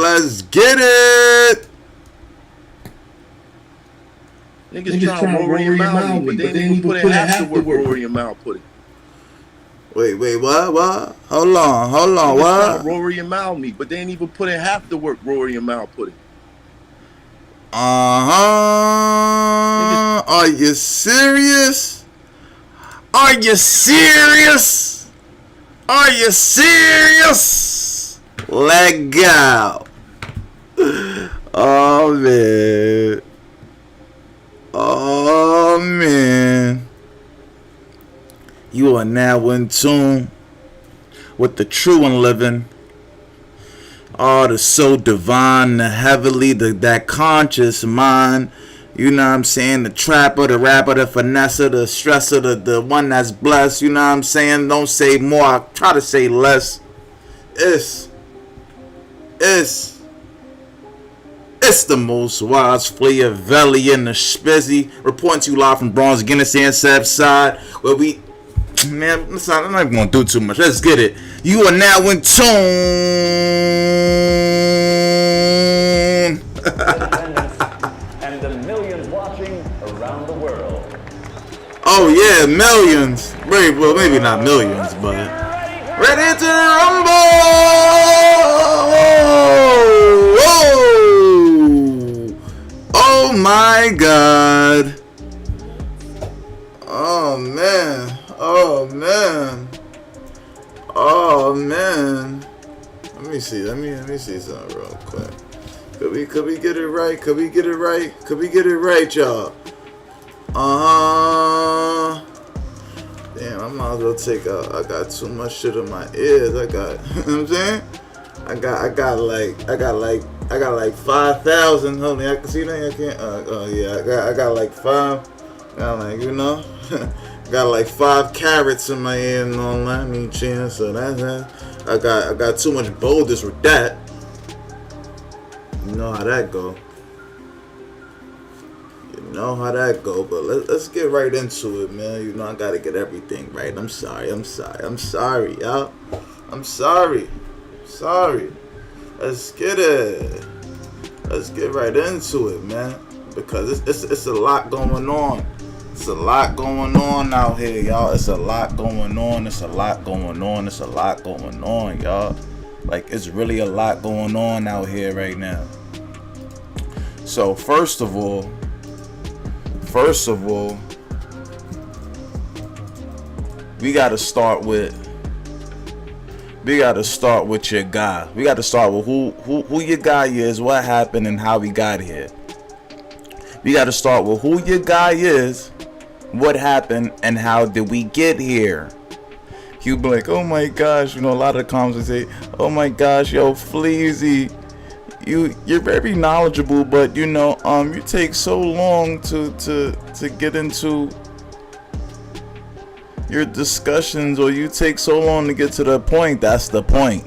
Let's get it. Niggas trying to roll your mouth, but they didn't even put in half the work roll your mouth put it. Wait, what? Hold on, niggas what? Trying to roll your mouth me, but they didn't even put in half the work roll your mouth put it. Are you serious? Are you serious? Are you serious? Let go. Oh man. Oh man. You are now in tune with the true and living. Oh, the so divine, the heavenly, that conscious mind. You know what I'm saying? The trapper, the rapper, the finesser, the stresser, the one that's blessed. You know what I'm saying? Don't say more. I try to say less. It's the most wise Fleezus in the Spizzy. Reporting to you live from Bronx, Guinness and Sab side. Where we... Man, listen, I'm not even going to do too much. Let's get it. You are now in tune. And the millions watching around the world. Oh, yeah, millions. Well, maybe not millions, but... Ready to rumble! Whoa! Oh, my God. Oh, man. Oh man. Let me see something real quick. Could we get it right? Could we get it right, y'all? Damn, I might as well take out. I got too much shit in my ears. I got you know what I'm saying? I got like 5,000. Hold on, I can see that. I can't. I got like 5. Got like, you know. Got like 5 carrots in my ear and all that. I mean, chance. So that's I got too much boldness with that. You know how that go. But let's get right into it, man. You know I gotta get everything right. I'm sorry, y'all. I'm sorry. Let's get it. Let's get right into it, man. Because it's a lot going on. It's a lot going on out here, y'all. It's a lot going on, y'all. Like, it's really a lot going on out here right now. So, first of all, we gotta start with your guy. We gotta start with who your guy is, what happened, and how we got here. We gotta start with who your guy is, what happened, and how did we get here. You be like, oh my gosh, you know, a lot of the comments say, oh my gosh, yo, Fleezy, you're very knowledgeable, but you know, you take so long to get into your discussions, or you take so long to get to the point. That's the point.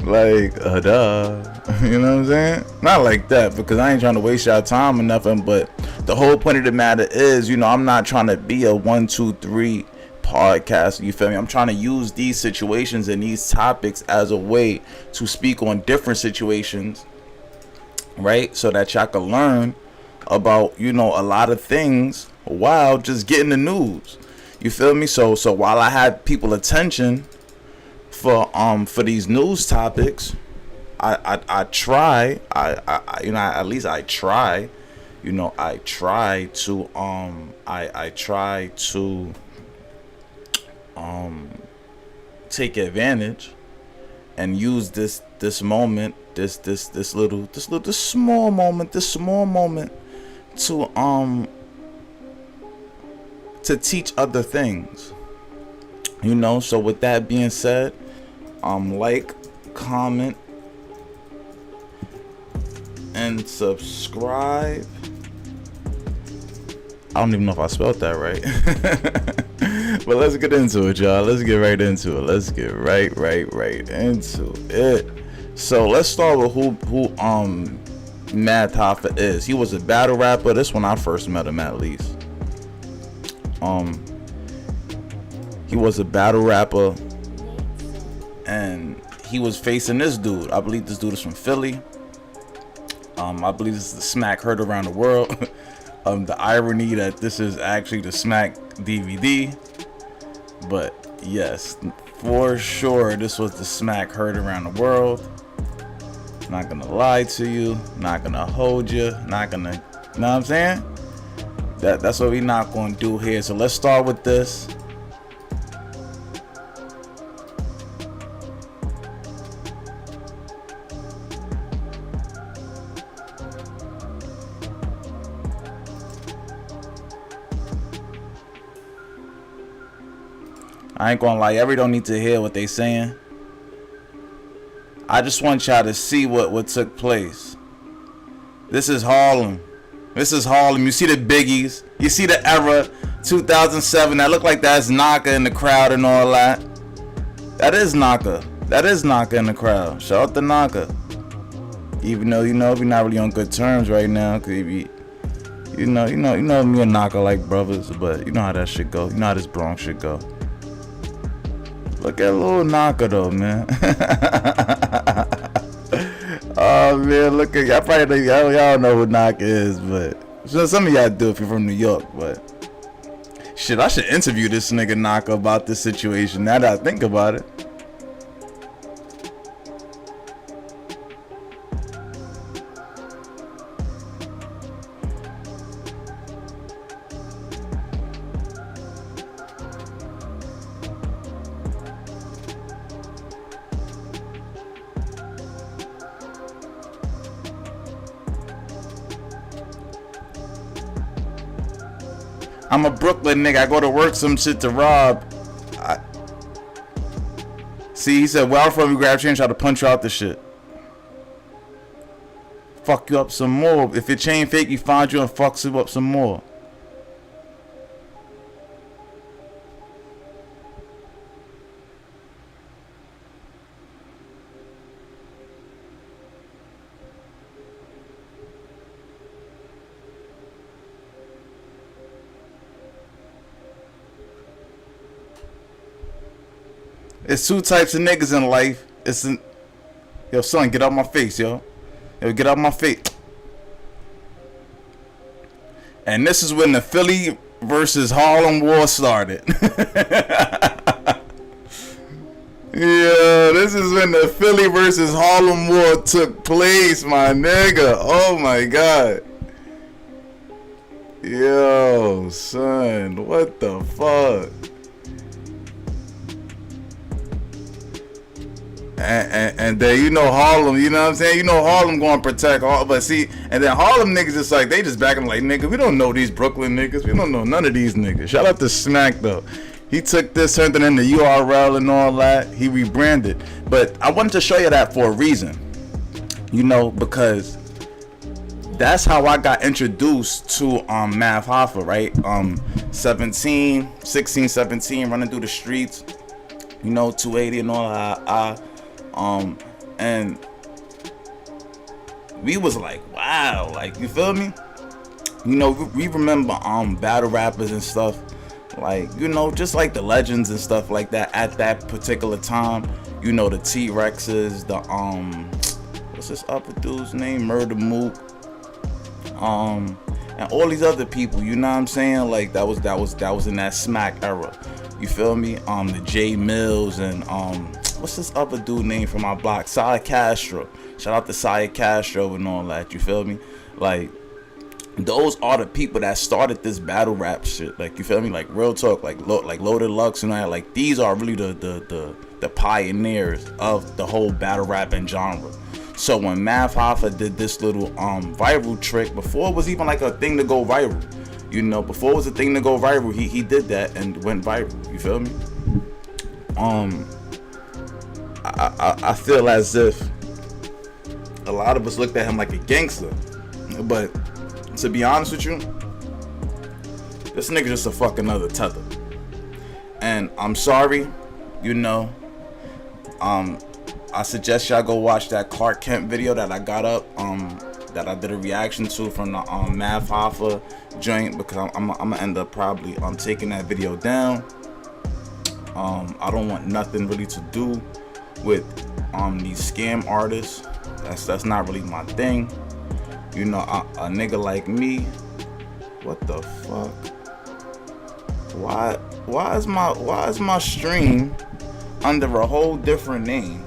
Like, duh. You know what I'm saying? Not like that, because I ain't trying to waste y'all time or nothing, but the whole point of the matter is, you know, I'm not trying to be a 1, 2, 3 podcast, you feel me? I'm trying to use these situations and these topics as a way to speak on different situations, right? So that y'all can learn about, you know, a lot of things while just getting the news. You feel me? So while I had people attention for these news topics, I try to take advantage and use this moment, this small moment to teach other things, you know. So with that being said, like, comment, and subscribe. I don't even know if I spelled that right. But let's get into it, y'all. Let's get right into it. Let's get right into it. So let's start with who Mad Hoffa is. He was a battle rapper. This when I first met him, at least. He was a battle rapper, and he was facing this dude. I believe this dude is from Philly. I believe this is the Smack Heard Around the World. The irony that this is actually the Smack DVD, but yes, for sure this was the Smack Heard Around the World. Not gonna lie to you, not gonna hold you, not gonna, you know what I'm saying? That's what we not gonna do here. So let's start with this. I ain't gonna lie, everybody don't need to hear what they saying. I just want y'all to see what took place. This is Harlem. This is Harlem. You see the biggies. You see the era, 2007. That look like that's Naka in the crowd and all that. That is Naka. That is Naka in the crowd. Shout out to Naka. Even though, you know, we're not really on good terms right now. Cause you know me and Naka like brothers. But you know how that shit go. You know how this Bronx shit go. Look at little Naka though, man. Oh man, look at y'all. Probably y'all know who Naka is, but some of y'all do if you're from New York. But shit, I should interview this nigga Naka about this situation. Now that I think about it. I'm a Brooklyn nigga. I go to work some shit to rob. See, he said, where I'm from, you grab chain, try to punch you out the shit. Fuck you up some more. If your chain fake, he find you and fucks you up some more. It's two types of niggas in life. Yo, son, get out my face, yo. Yo, get out my face. And this is when the Philly versus Harlem war started. Yeah, this is when the Philly versus Harlem war took place, my nigga. Oh my god. Yo, son, what the fuck? And then you know Harlem, you know what I'm saying? You know Harlem going to protect all, but see, and then Harlem niggas just like, they just backing like, nigga, we don't know these Brooklyn niggas. We don't know none of these niggas. Shout out to Smack though. He took this, turned it into URL and all that. He rebranded. But I wanted to show you that for a reason. You know, because that's how I got introduced to Math Hoffa, right? 16, 17, running through the streets. You know, 280 and all that. And we was like, wow, like, you feel me? You know, we remember battle rappers and stuff, like, you know, just like the legends and stuff like that at that particular time. You know, the T-Rexes, the what's this other dude's name? Murder Mook, and all these other people, you know what I'm saying? Like that was in that Smack era. You feel me? The J Mills and what's this other dude name from my block? Saya Castro. Shout out to Saya Castro and all that. You feel me? Like, those are the people that started this battle rap shit. Like, you feel me? Like, real talk. Like Loaded Lux and all that. Like, these are really the pioneers of the whole battle rap and genre. So when Math Hoffa did this little viral trick, before it was even like a thing to go viral. You know, before it was a thing to go viral, he did that and went viral. You feel me? I feel as if a lot of us looked at him like a gangster, but to be honest with you, this nigga just a fucking other tether. And I'm sorry, you know, I suggest y'all go watch that Clark Kent video that I got up, that I did a reaction to from the Math Hoffa joint, because I'm gonna end up probably taking that video down. I don't want nothing really to do with these scam artists. That's not really my thing. You know, a nigga like me. What the fuck? Why is my stream under a whole different name?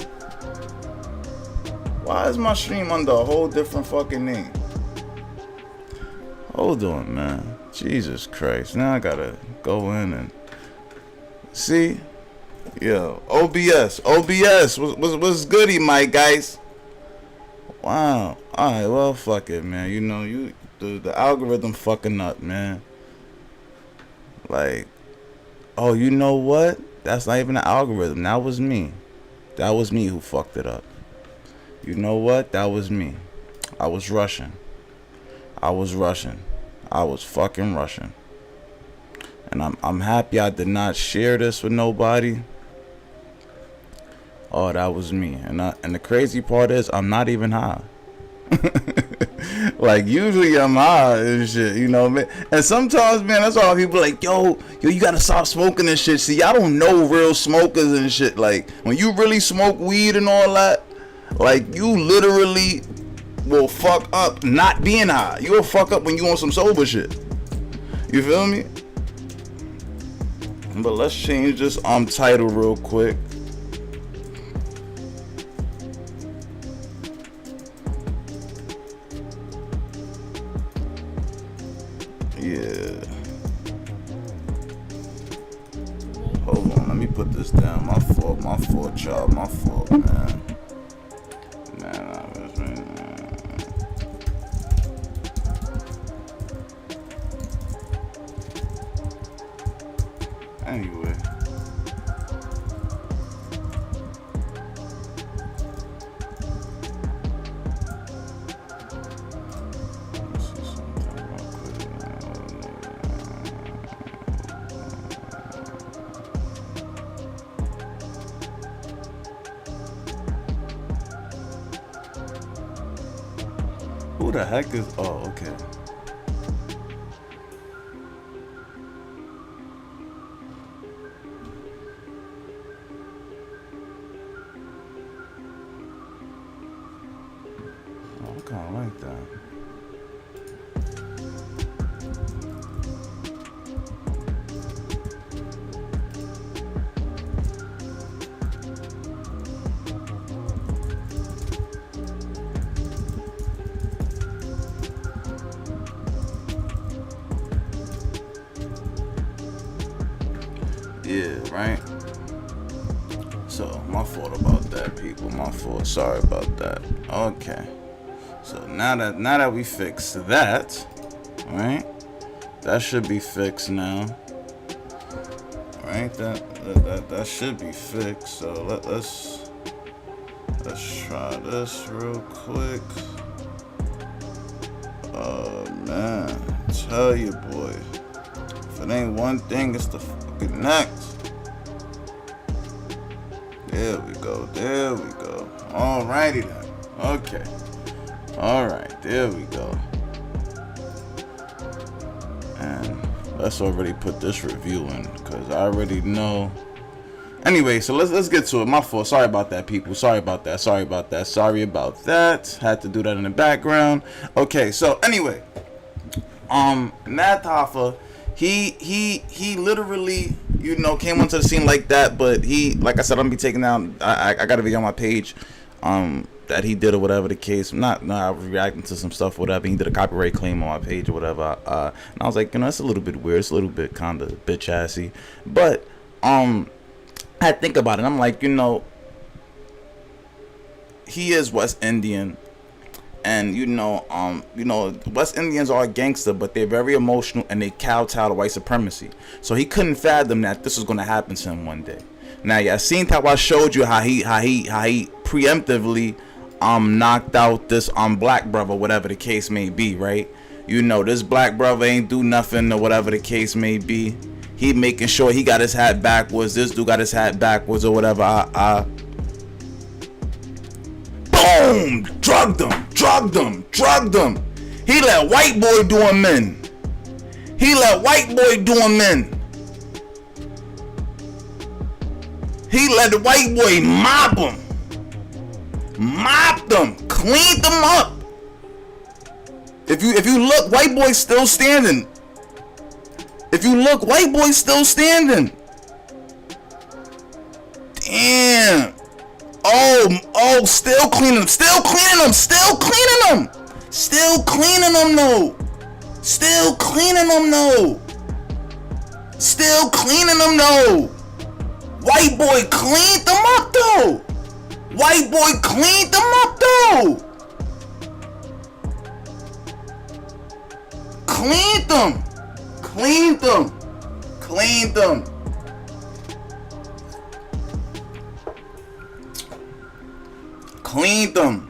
Why is my stream under a whole different fucking name? Hold on, man. Jesus Christ. Now I gotta go in and see. Yo, OBS. What's goody, my guys? Wow. Alright, well, fuck it, man. You know, the algorithm fucking up, man. Like, oh, you know what? That's not even the algorithm. That was me. That was me who fucked it up. You know what? That was me. I was rushing. I was fucking rushing. And I'm happy I did not share this with nobody. Oh, that was me. And the crazy part is I'm not even high. Like, usually I'm high and shit, you know, man. And sometimes, man, that's all people like, yo, you gotta stop smoking and shit. See, I don't know real smokers and shit. Like, when you really smoke weed and all that, like, you literally will fuck up not being high. You'll fuck up when you on some sober shit. You feel me? But let's change this title real quick. Yeah. Hold on, let me put this down. My fault, y'all. My fault, man. Anyway. Let's see something real quick. Who the heck is... Oh, okay. I kind of like that. Yeah, right? So, my fault about that, people. My fault. Sorry about that. Okay. So now that we fixed that, right? That should be fixed now. Right? That should be fixed. So let's try this real quick. Oh man, tell you, boy. If it ain't one thing, it's the fucking next. There we go. Alrighty then. Okay. Alright, there we go. And let's already put this review in, because I already know. Anyway, so let's get to it. My fault. Sorry about that, people. Sorry about that. Had to do that in the background. Okay, so anyway. Matt Hoffa, he literally, you know, came onto the scene like that, but he, like I said, I'm gonna be taking down. I got a video on my page. That he did or whatever the case. I was reacting to some stuff, whatever. He did a copyright claim on my page or whatever. And I was like, you know, it's a little bit weird. It's a little bit kind of bitch assy. But I had to think about it. I'm like, you know, he is West Indian, and you know, West Indians are gangster, but they're very emotional and they kowtow to white supremacy. So he couldn't fathom that this was gonna happen to him one day. Now, yeah, I seen how I showed you how he preemptively knocked out this black brother, whatever the case may be, right? You know, this black brother ain't do nothing or whatever the case may be. He making sure he got his hat backwards. This dude got his hat backwards or whatever. Boom! Drugged him. He let white boy do him in. He let the white boy mop him. Mopped him. Cleaned him up. If you look, white boy still standing. If you look, white boy still standing. Damn. Oh, still cleaning him. Still cleaning him. Still cleaning him. Still cleaning him, though. Still cleaning him, though. Still cleaning him, though. White boy cleaned them up, though. White boy cleaned them up, though. Cleaned them. Cleaned them. Cleaned them. Cleaned them.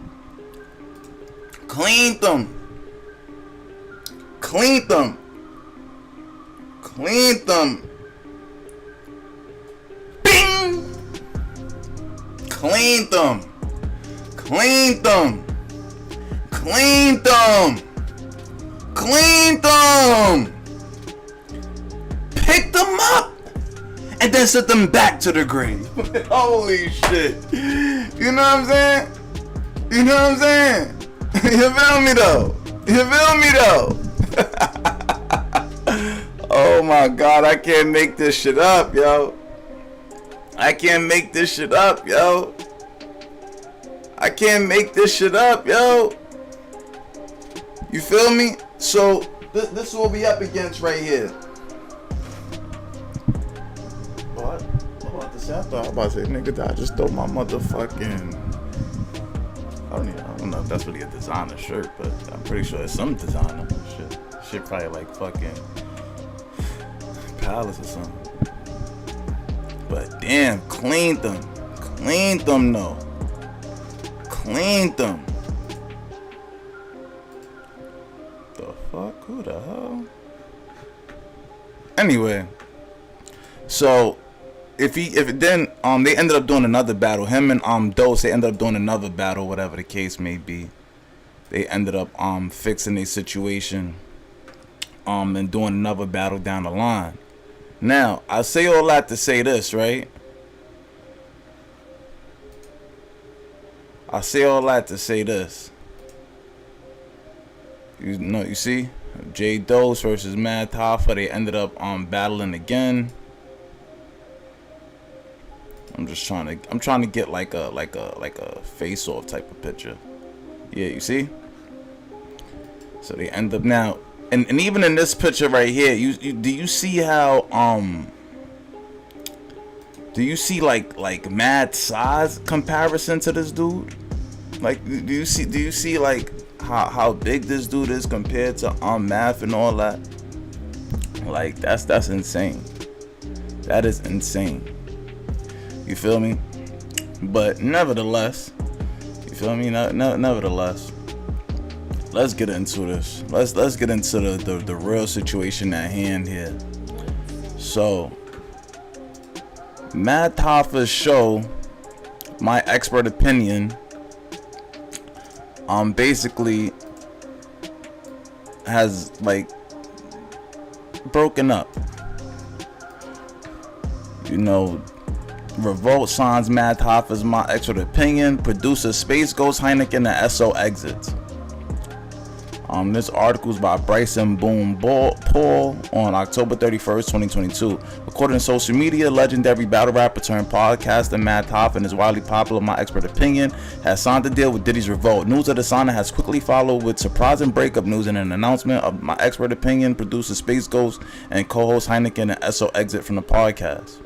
Cleaned them. Cleaned them. Cleaned them. Bing! Cleaned them. Cleaned them. Cleaned them. Cleaned them. Picked them up. And then sent them back to the grave. Holy shit. You know what I'm saying? You know what I'm saying? You feel me though? You feel me though? Oh my God, I can't make this shit up, yo. I can't make this shit up, yo. I can't make this shit up, yo. You feel me? So, this is what we up against right here. What? I thought I was about to say, nigga, I just throw my motherfucking... I don't know if that's really a designer shirt, but I'm pretty sure it's some designer shit. Shit probably like fucking Palace or something. But damn, cleaned them. Cleaned them, though. Cleaned them. The fuck? Who the hell? Anyway, so if then they ended up doing another battle. Him and Dose, they ended up doing another battle, whatever the case may be. They ended up fixing their situation and doing another battle down the line. Now, I say all that to say this, right? I say all that to say this. You know, you see? J Dose versus Mad Hoffa, they ended up battling again. I'm trying to get like a face off type of picture. Yeah, you see? So they end up now, and even in this picture right here, do you see how do you see like mad size comparison to this dude? Like, do you see like how big this dude is compared to Math and all that? Like, that's insane. That is insane. You feel me? But nevertheless, you feel me? Nevertheless, let's get into this. Let's get into the real situation at hand here. So, Mad Hoffa's show, My Expert Opinion, basically has like broken up. You know, Revolt signs Mad Hoffa's My Expert Opinion. Producer Sp8 goes Hynaken and Esso exits. This article is by Bryson Boone Paul on October 31st, 2022. According to social media, legendary battle rapper turned podcaster Mad Hoffa and his widely popular My Expert Opinion has signed a deal with Diddy's Revolt. News of the signing has quickly followed with surprising breakup news and an announcement of My Expert Opinion. Producer Sp8 goes and co-host Hynaken and Esso exit from the podcast.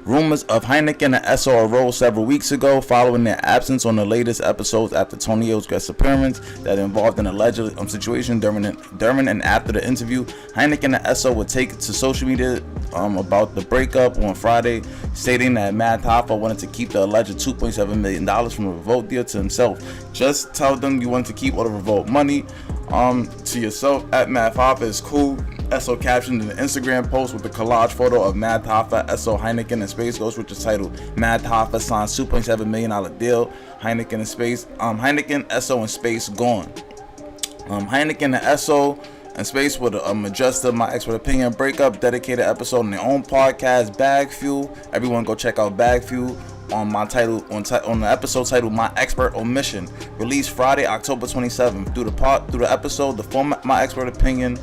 Rumors of Hynaken and Esso arose several weeks ago following their absence on the latest episodes after Tony O's guest appearance that involved an alleged situation during and after the interview. Hynaken and Esso would take to social media about the breakup on Friday, stating that Mad Hoffa wanted to keep the alleged $2.7 million from the Revolt deal to himself. Just tell them you want to keep all the Revolt money to yourself. At Mad Hoffa is cool. Esso captioned an Instagram post with a collage photo of Mad Hoffa, Esso, Hynaken, and Sp8 Ghost, which is titled "Mad Hoffa signs $2.7 million deal. Hynaken and Sp8, Hynaken, Esso, and Sp8 gone." Hynaken and Esso and Space with Adjuster, my expert opinion breakup, dedicated episode on their own podcast, Bag Fuel. Everyone go check out Bag Fuel on my title on the episode titled My Expert Omission, released Friday, October 27th. Through the episode, the format My Expert Opinion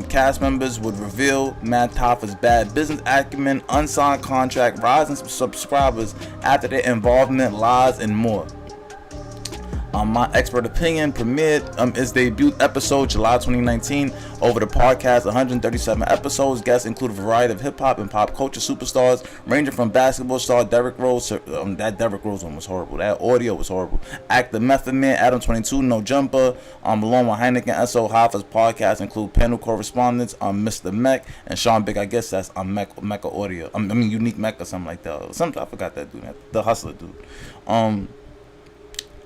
cast members would reveal Matt Hoffa's bad business acumen, unsigned contract, rise in subscribers after their involvement, lies, and more. My Expert Opinion premiered its debut episode July 2019. Over the podcast, 137 episodes. Guests include a variety of hip-hop and pop culture superstars, ranging from basketball star Derrick Rose. That Derrick Rose one was horrible. That audio was horrible. Actor Method Man, Adam 22, No Jumper, along with Hynaken, Esso, Hoffa's podcast include panel correspondents, Mr. Mech and Sean Big. I guess that's Mecca Audio. I mean Unique Mech or something like that. I forgot that dude. The Hustler dude.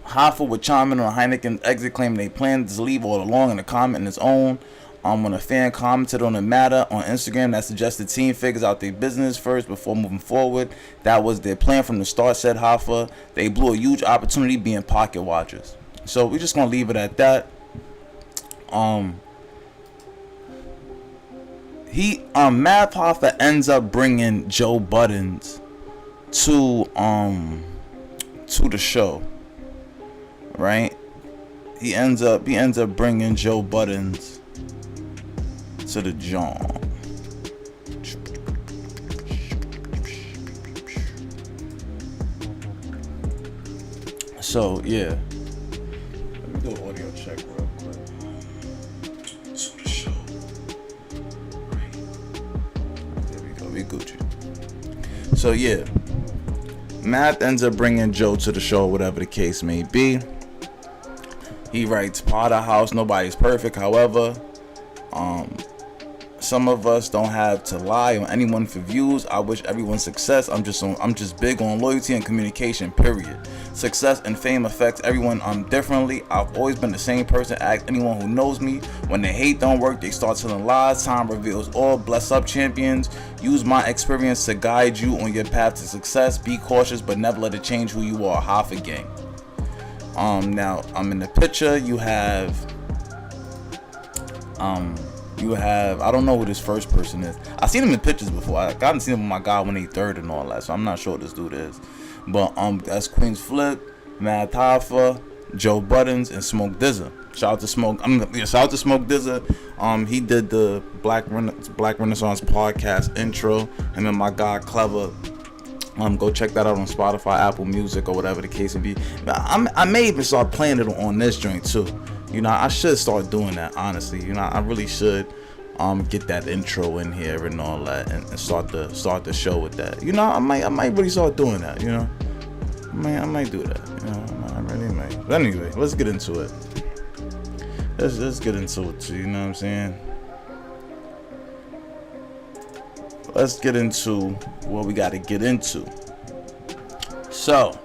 Hoffa would chime in on Hynaken's exit, claiming they planned to leave all along in a comment in his own. When a fan commented on the matter on Instagram that suggested team figures out their business first before moving forward. That was their plan from the start, said Hoffa. They blew a huge opportunity being pocket watchers. So we're just gonna leave it at that. Matt Hoffa ends up bringing Joe Budden to the show. Right, he ends up bringing Joe Budden to the joint. So yeah, let me do an audio check real quick. To the show. Right. There we go. We Gucci. So yeah, Matt ends up bringing Joe to the show, whatever the case may be. He writes, Potter House, nobody's perfect. However, some of us don't have to lie on anyone for views. I wish everyone success. I'm just big on loyalty and communication, period. Success and fame affects everyone differently. I've always been the same person. Ask anyone who knows me. When the hate don't work, they start telling lies. Time reveals all. Bless up, champions. Use my experience to guide you on your path to success. Be cautious, but never let it change who you are. Hoffa gang. Now I'm in the picture. You have I don't know who this first person is. I've seen him in pictures before. I haven't seen him with my guy when he third and all that, so I'm not sure what this dude is. But that's Queenz Flip, Matt Hoffa, Joe Budden, and Smoke Dizza. Shout out to Smoke Dizza. He did the Black Renaissance podcast intro. Him and my guy Clever. Go check that out on Spotify, Apple Music, or whatever the case may be. I may even start playing it on this joint too. You know, I should start doing that, honestly. You know, I really should get that intro in here and all that, and start the show with that. You know, I might really start doing that. You know, I might do that. You know, I really might. But anyway, let's get into it. Let's get into it too. You know what I'm saying? Let's get into what we got to get into. So,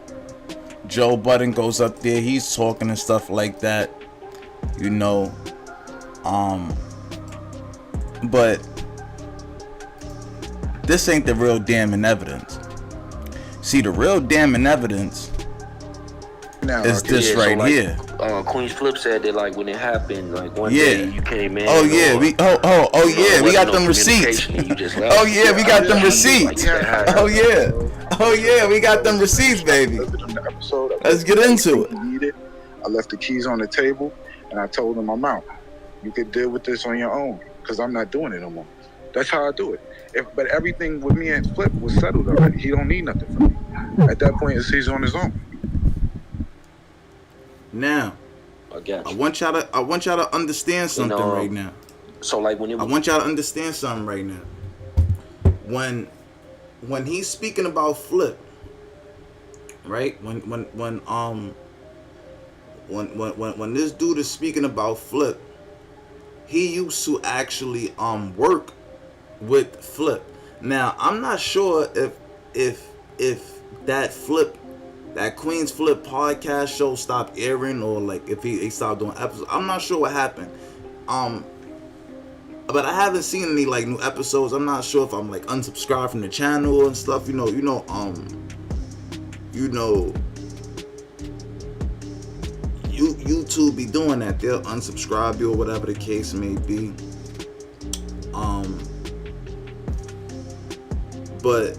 Joe Budden goes up there. He's talking and stuff like that. You know, but this ain't the real damning evidence. See, the real damning evidence is this right here. Queenz Flip said that like when it happened, like one day you came in. Oh yeah, we got them receipts. Oh yeah, we got them receipts. Oh yeah, we got them receipts, baby. Let's get into it. I left the keys on the table. And I told him I'm out. You could deal with this on your own, because I'm not doing it no more. That's how I do it. But everything with me and Flip was settled already. He don't need nothing from me. At that point, he's on his own. Now, I want y'all to understand something right now. So like when I want y'all to understand something right now. When he's speaking about Flip, right? When this dude is speaking about Flip, he used to actually work with Flip. Now I'm not sure if that Queenz Flip podcast show stopped airing, or like if he stopped doing episodes. I'm not sure what happened. But I haven't seen any like new episodes. I'm not sure if I'm like unsubscribed from the channel and stuff. You know YouTube be doing that. They'll unsubscribe you or whatever the case may be. But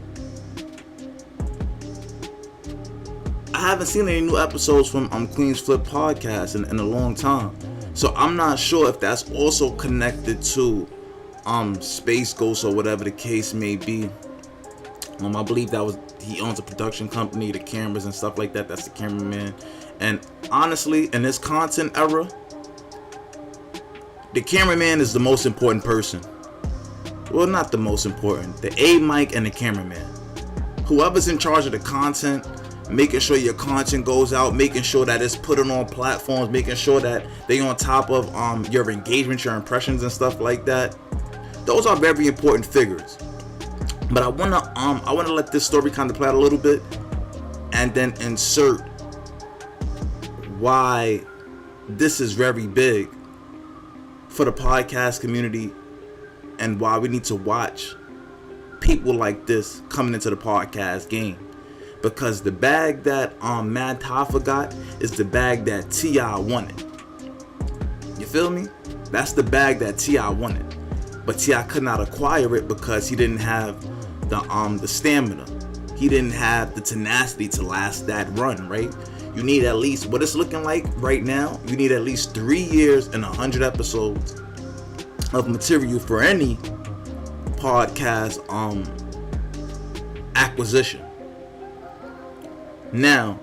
I haven't seen any new episodes from Queenz Flip podcast in a long time. So I'm not sure if that's also connected to Space Ghost or whatever the case may be. I believe that was, he owns a production company, the cameras and stuff like that. That's the cameraman. And honestly, in this content era, the cameraman is the most important person. Well, not the most important. The A-mic and the cameraman. Whoever's in charge of the content, making sure your content goes out, making sure that it's put on platforms, making sure that they on top of your engagement, your impressions and stuff like that. Those are very important figures. But I wanna let this story kind of play out a little bit, and then insert why this is very big for the podcast community, and why we need to watch people like this coming into the podcast game. Because the bag that Mad Hoffa got is the bag that T.I. wanted. You feel me? That's the bag that T.I. wanted. But T.I. could not acquire it because he didn't have the stamina. He didn't have the tenacity to last that run, right? You need at least, what it's looking like right now, you need at least 3 years and 100 episodes of material for any podcast acquisition. Now,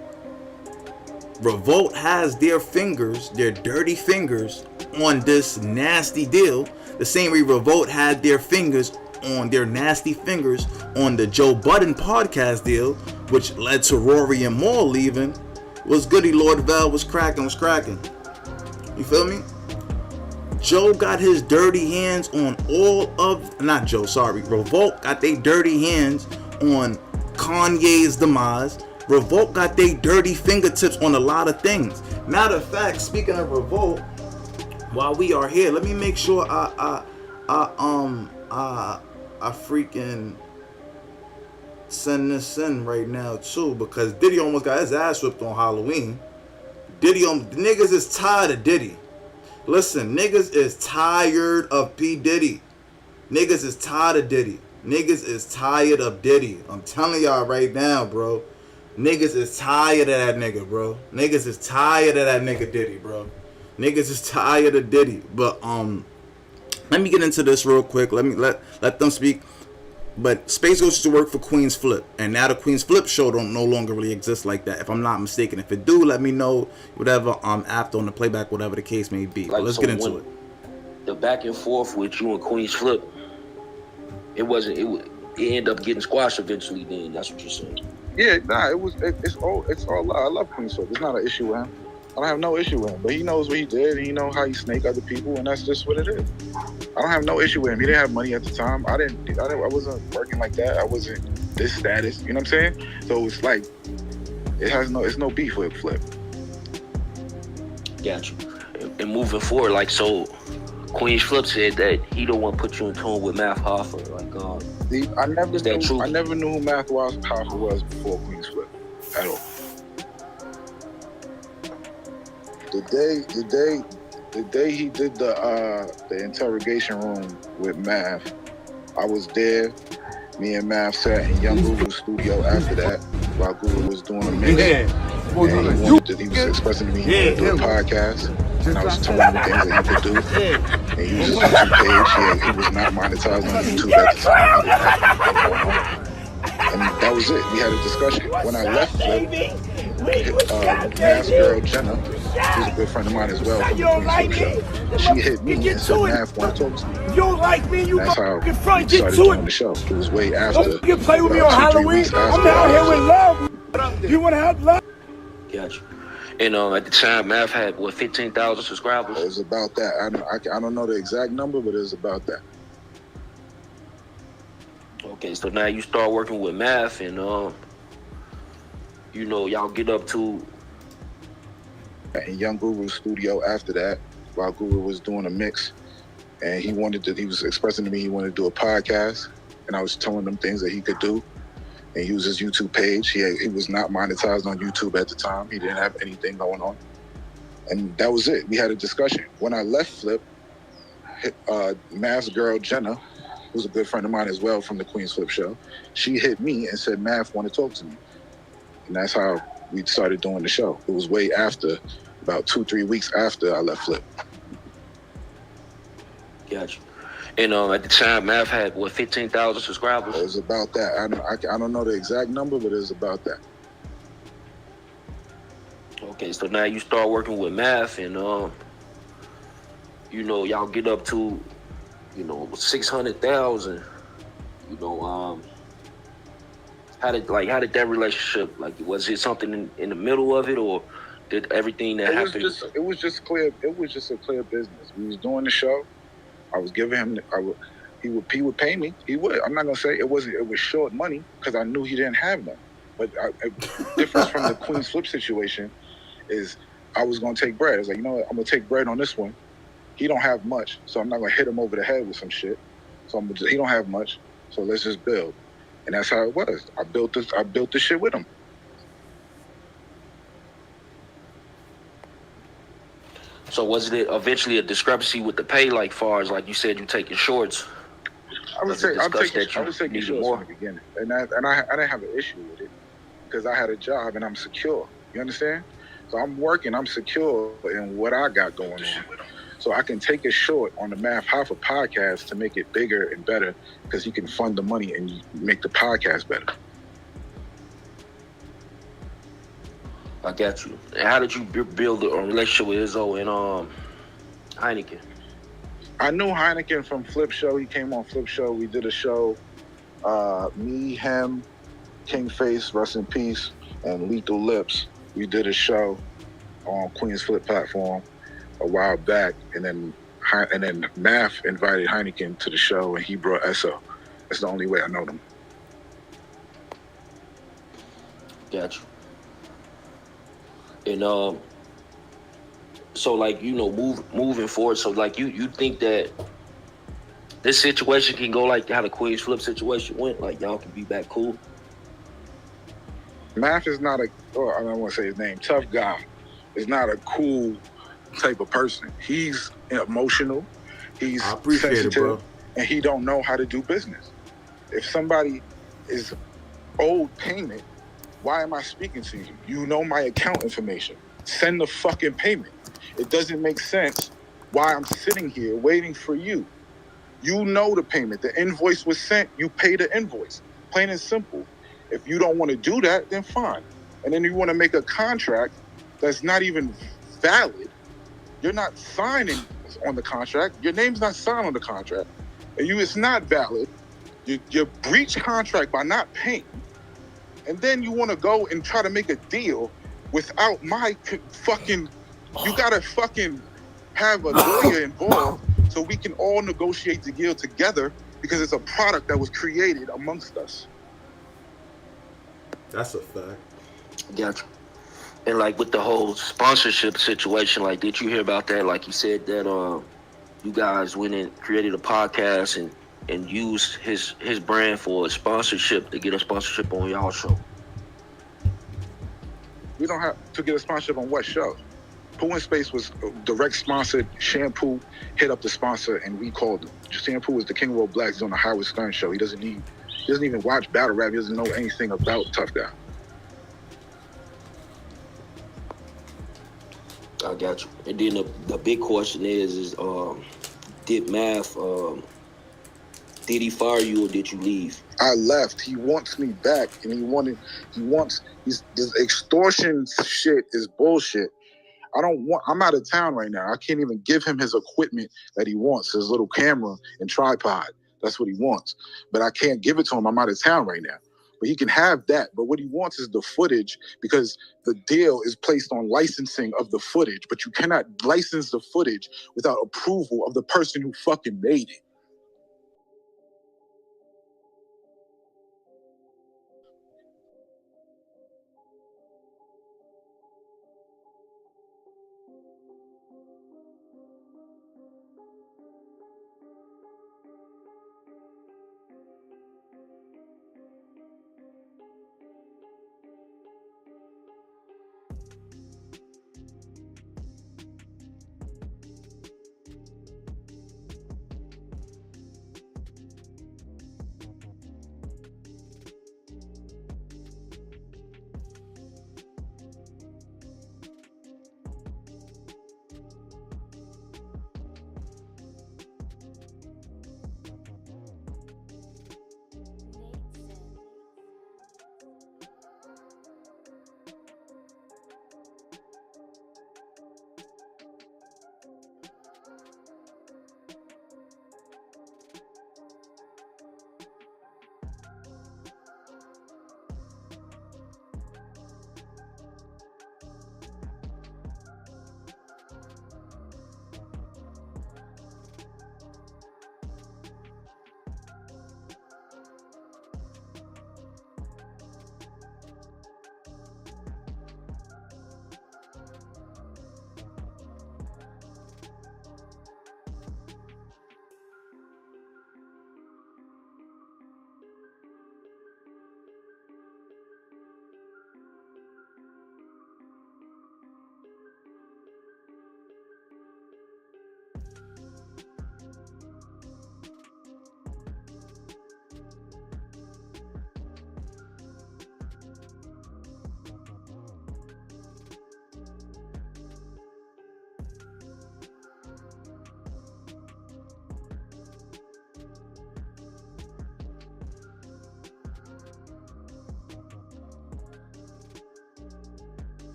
Revolt has their fingers, their dirty fingers, on this nasty deal. The same way Revolt had their fingers on their nasty fingers on the Joe Budden podcast deal, which led to Rory and Maul leaving. Was goody, Lord Vel was cracking. You feel me? Joe got his dirty hands on Revolt got their dirty hands on Kanye's demise. Revolt got their dirty fingertips on a lot of things. Matter of fact, speaking of Revolt, while we are here, let me make sure I freaking send this in right now too, because Diddy almost got his ass whipped on Halloween. Niggas is tired of Diddy. Listen, niggas is tired of P. Diddy. Niggas is tired of Diddy. Niggas is tired of Diddy. I'm telling y'all right now, bro. Niggas is tired of that nigga, bro. Niggas is tired of that nigga Diddy, bro. Niggas is tired of Diddy. But let me get into this real quick. Let them speak. But Space goes to work for Queenz Flip, and now the Queenz Flip show don't no longer really exist like that, if I'm not mistaken. If it do, let me know, whatever, after on the playback, whatever the case may be. Like, let's get into it. The back and forth with you and Queenz Flip, it ended up getting squashed eventually. Then that's what you're saying. Yeah, nah, it's all I love Queenz Flip. It's not an issue with him. I don't have no issue with him, but he knows what he did, and he knows how he snake other people, and that's just what it is. I don't have no issue with him. He didn't have money at the time. I wasn't working like that. I wasn't this status. You know what I'm saying? So it's like it's no beef with Flip. Gotcha. And moving forward, like, so Queenz Flip said that he don't want to put you in tune with Math Hoffa. Like, I never knew who Math Hoffa was before Queenz Flip at all. The day he did the interrogation room with Math, I was there. Me and Math sat in Young Guru's studio after that while Guru was doing a mix. And he was expressing to me he wanted to do a podcast. And I was telling him things that he could do. And he used his YouTube page. He was not monetized on YouTube at the time. He didn't have anything going on. And that was it. We had a discussion. When I left Flip, Math's girl Jenna, who's a good friend of mine as well from the Queenz Flip show, she hit me and said, Math want to talk to me. You don't like me, you that's how we started get to doing it. the show. It was way after. You play with me on Halloween. I'm out here with love. You want to have love? Gotcha. And at the time, Math had, 15,000 subscribers? It was about that. I don't know the exact number, but it was about that. Okay, so now you start working with Math, and y'all get up to in Young Guru's studio after that, while Guru was doing a mix, and he was expressing to me he wanted to do a podcast, and I was telling him things that he could do, and he used his YouTube page. He was not monetized on YouTube at the time. He didn't have anything going on. And that was it. We had a discussion. When I left Flip, Mav's girl, Jenna, who's a good friend of mine as well from the Queenz Flip show, she hit me and said, Mav want to talk to me. And that's how we started doing the show. It was way after, about 2-3 weeks after I left Flip. Gotcha. And at the time, Mav had, 15,000 subscribers? It was about that. I don't know the exact number, but it was about that. Okay, so now you start working with Mav, and y'all get up to 600,000. How did that relationship, was it something in the middle of it, or did everything that happened? It was just clear. It was just a clear business. We was doing the show. I was giving him. He would pay me. He would. I'm not gonna say it was short money because I knew he didn't have none. But difference from the Queenz Flip situation is I was gonna take bread. I was like, you know what? I'm gonna take bread on this one. He don't have much, so I'm not gonna hit him over the head with some shit. So he don't have much, so let's just build. And that's how it was. I built this shit with him. So was it eventually a discrepancy with the pay, far as you said, you taking shorts? I was taking shorts from the beginning, and I didn't have an issue with it because I had a job and I'm secure. You understand? So I'm working, I'm secure in what I got going on. So I can take a short on the Mav Hoffa podcast to make it bigger and better because he can fund the money and make the podcast better. I got you. And how did you build a relationship with Esso and Hynaken? I knew Hynaken from Flip Show. He came on Flip Show. We did a show. Me, him, King Face, rest in peace, and Lethal Lips. We did a show on Queen's Flip platform a while back, and then Mav invited Hynaken to the show, and he brought Esso. That's the only way I know them. Gotcha. And so moving forward, so you think that this situation can go how the Queenz Flip situation went, y'all can be back cool? Mav is not I don't want to say his name, tough guy. Is not a cool type of person. He's emotional, he's sensitive, bro. And he don't know how to do business. If somebody is owed payment, why am I speaking to you? You know my account information. Send the fucking payment. It doesn't make sense why I'm sitting here waiting for you. You know the payment. The invoice was sent. You pay the invoice. Plain and simple. If you don't want to do that, then fine. And then you want to make a contract that's not even valid. You're not signing on the contract. Your name's not signed on the contract. And it's not valid. You breach contract by not paying. And then you want to go and try to make a deal without my fucking... You got to fucking have a lawyer involved so we can all negotiate the deal together because it's a product that was created amongst us. That's a fact. Gotcha. And with the whole sponsorship situation, did you hear about that? You said that you guys went and created a podcast and used his brand for a sponsorship to get a sponsorship on y'all show. We don't have to get a sponsorship on what show? Pooh and Space was direct sponsored. Shampoo hit up the sponsor and we called him. Shampoo is the King of Blacc. He's on the Howard Stern show. He doesn't even watch battle rap. He doesn't know anything about Tough Guy. I got you. And then the big question is did Mav, did he fire you or did you leave? I left. He wants me back, and this extortion shit is bullshit. I'm out of town right now. I can't even give him his equipment that he wants, his little camera and tripod. That's what he wants. But I can't give it to him. I'm out of town right now. But he can have that. But what he wants is the footage because the deal is placed on licensing of the footage. But you cannot license the footage without approval of the person who fucking made it.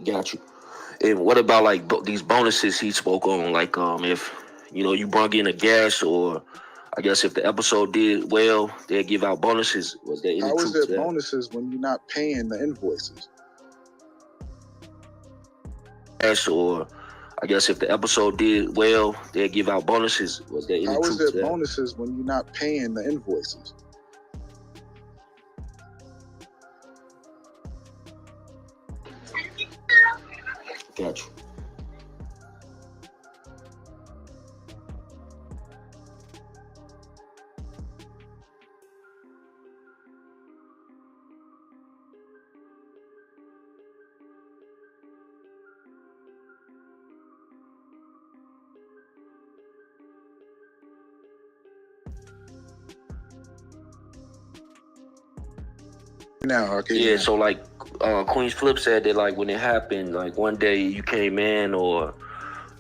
Got you. And what about like these bonuses he spoke on? Like if you brought in a guest, or I guess if the episode did well, they'd give out bonuses. Was there any How truth is to there that? bonuses when you're not paying the invoices? Yes, or I guess if the episode did well, they'd give out bonuses. Was there any How truth is to there that? bonuses when you're not paying the invoices? Got you. Now, okay. Yeah, so like Queen's Flip said that like when it happened, like one day you came in, or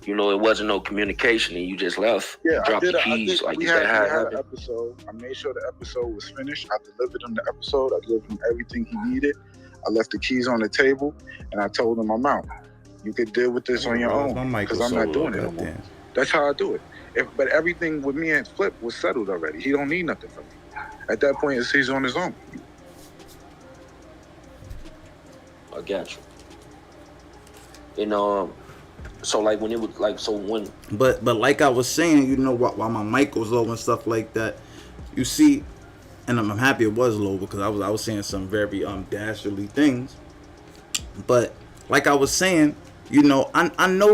it wasn't no communication and you just left. Yeah, you dropped the keys. Like we is had that how it an happened? episode. I made sure the episode was finished. I delivered him the episode. I delivered him everything he needed. I left the keys on the table, and I told him I'm out. You could deal with this on your own, because I'm not doing it no more. That's how I do it. But everything with me and Flip was settled already. He don't need nothing from me. At that point, he's on his own. I got you. And so like when it was like But like I was saying, while my mic was low and stuff like that, you see, and I'm happy it was low because I was saying some very dastardly things. But like I was saying, I know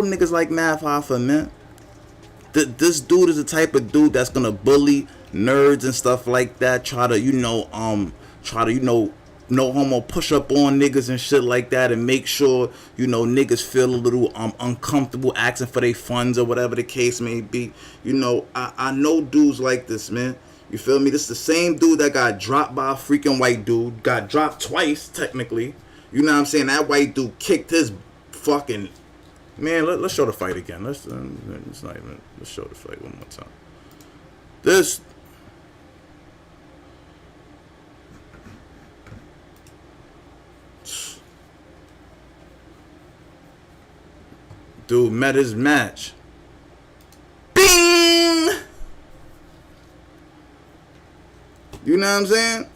niggas like Math Hoffa, man. This dude is the type of dude that's gonna bully nerds and stuff like that. Try to no homo push up on niggas and shit like that, and make sure niggas feel a little uncomfortable asking for their funds or whatever the case may be. I know dudes like this, man. You feel me? This is the same dude that got dropped by a freaking white dude. Got dropped twice, technically. You know what I'm saying? That white dude kicked his fucking... Man, let's show the fight again. Let's show the fight one more time. This... Dude met his match. Bing! You know what I'm saying?